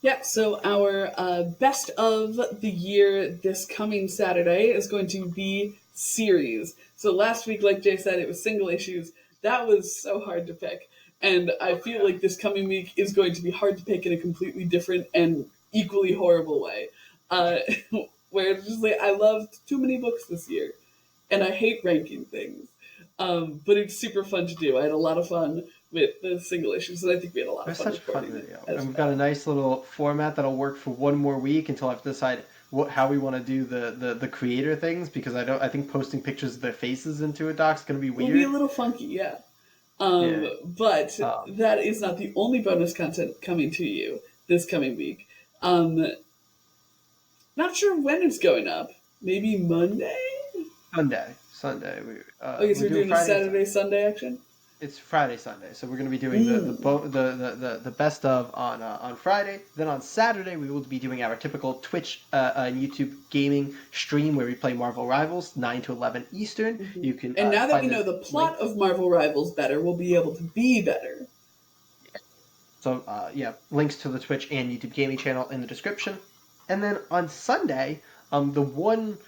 Yeah, so our best of the year this coming Saturday is going to be series. So last week, like Jay said, it was single issues. That was so hard to pick. And I feel like this coming week is going to be hard to pick in a completely different and equally horrible way. Uh, where it's just like, I loved too many books this year. And I hate ranking things. But it's super fun to do. I had a lot of fun with the single issues, and I think we had a lot It of was fun such a fun recording it video, as and we've got a well. nice little format that'll work for one more week until I have to decide how we want to do the creator things because I think posting pictures of their faces into a doc is going to be It'll be a weird. little funky, yeah. Yeah. But Um, that is not the only bonus content coming to you this coming week. Um, Not sure when it's going up. Maybe Monday? Sunday. I guess We're we're doing doing a Friday and Sunday. Saturday, Sunday action? It's Friday, Sunday. So we're going to be doing Mm. the best of on Friday. Then on Saturday we will be doing our typical Twitch and YouTube gaming stream where we play Marvel Rivals 9 to 11 Eastern. Mm-hmm. You can And now that we find know the the plot links. of Marvel Rivals better, we'll be able to be better. So yeah, links to the Twitch and YouTube gaming channel in the description. And then on Sunday, the one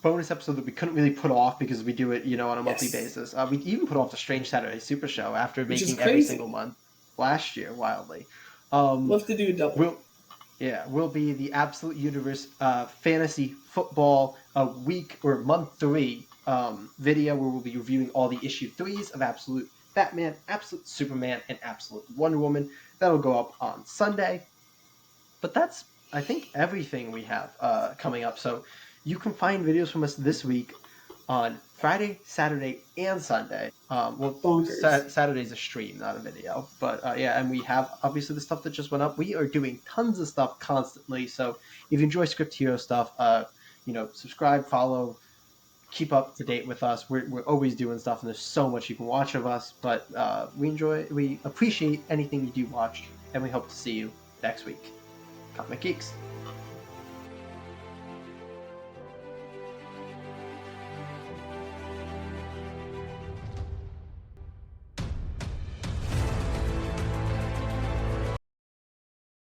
bonus episode that we couldn't really put off because we do it, on a monthly Yes. basis. We even put off the Strange Saturday Super Show after Which is making every crazy. single month last year, wildly. We'll have to do a double. Will be the Absolute Universe Fantasy Football week or month 3 video where we'll be reviewing all the issue 3s of Absolute Batman, Absolute Superman, and Absolute Wonder Woman. That'll go up on Sunday. But that's, I think, everything we have coming up. So you can find videos from us this week on Friday, Saturday, and Sunday. Saturday's a stream, not a video. But yeah, and we have obviously the stuff that just went up. We are doing tons of stuff constantly. So if you enjoy Script Hero stuff, subscribe, follow, keep up to date with us. We're always doing stuff, and there's so much you can watch of us. But we appreciate anything you do watch, and we hope to see you next week. Comic Geeks.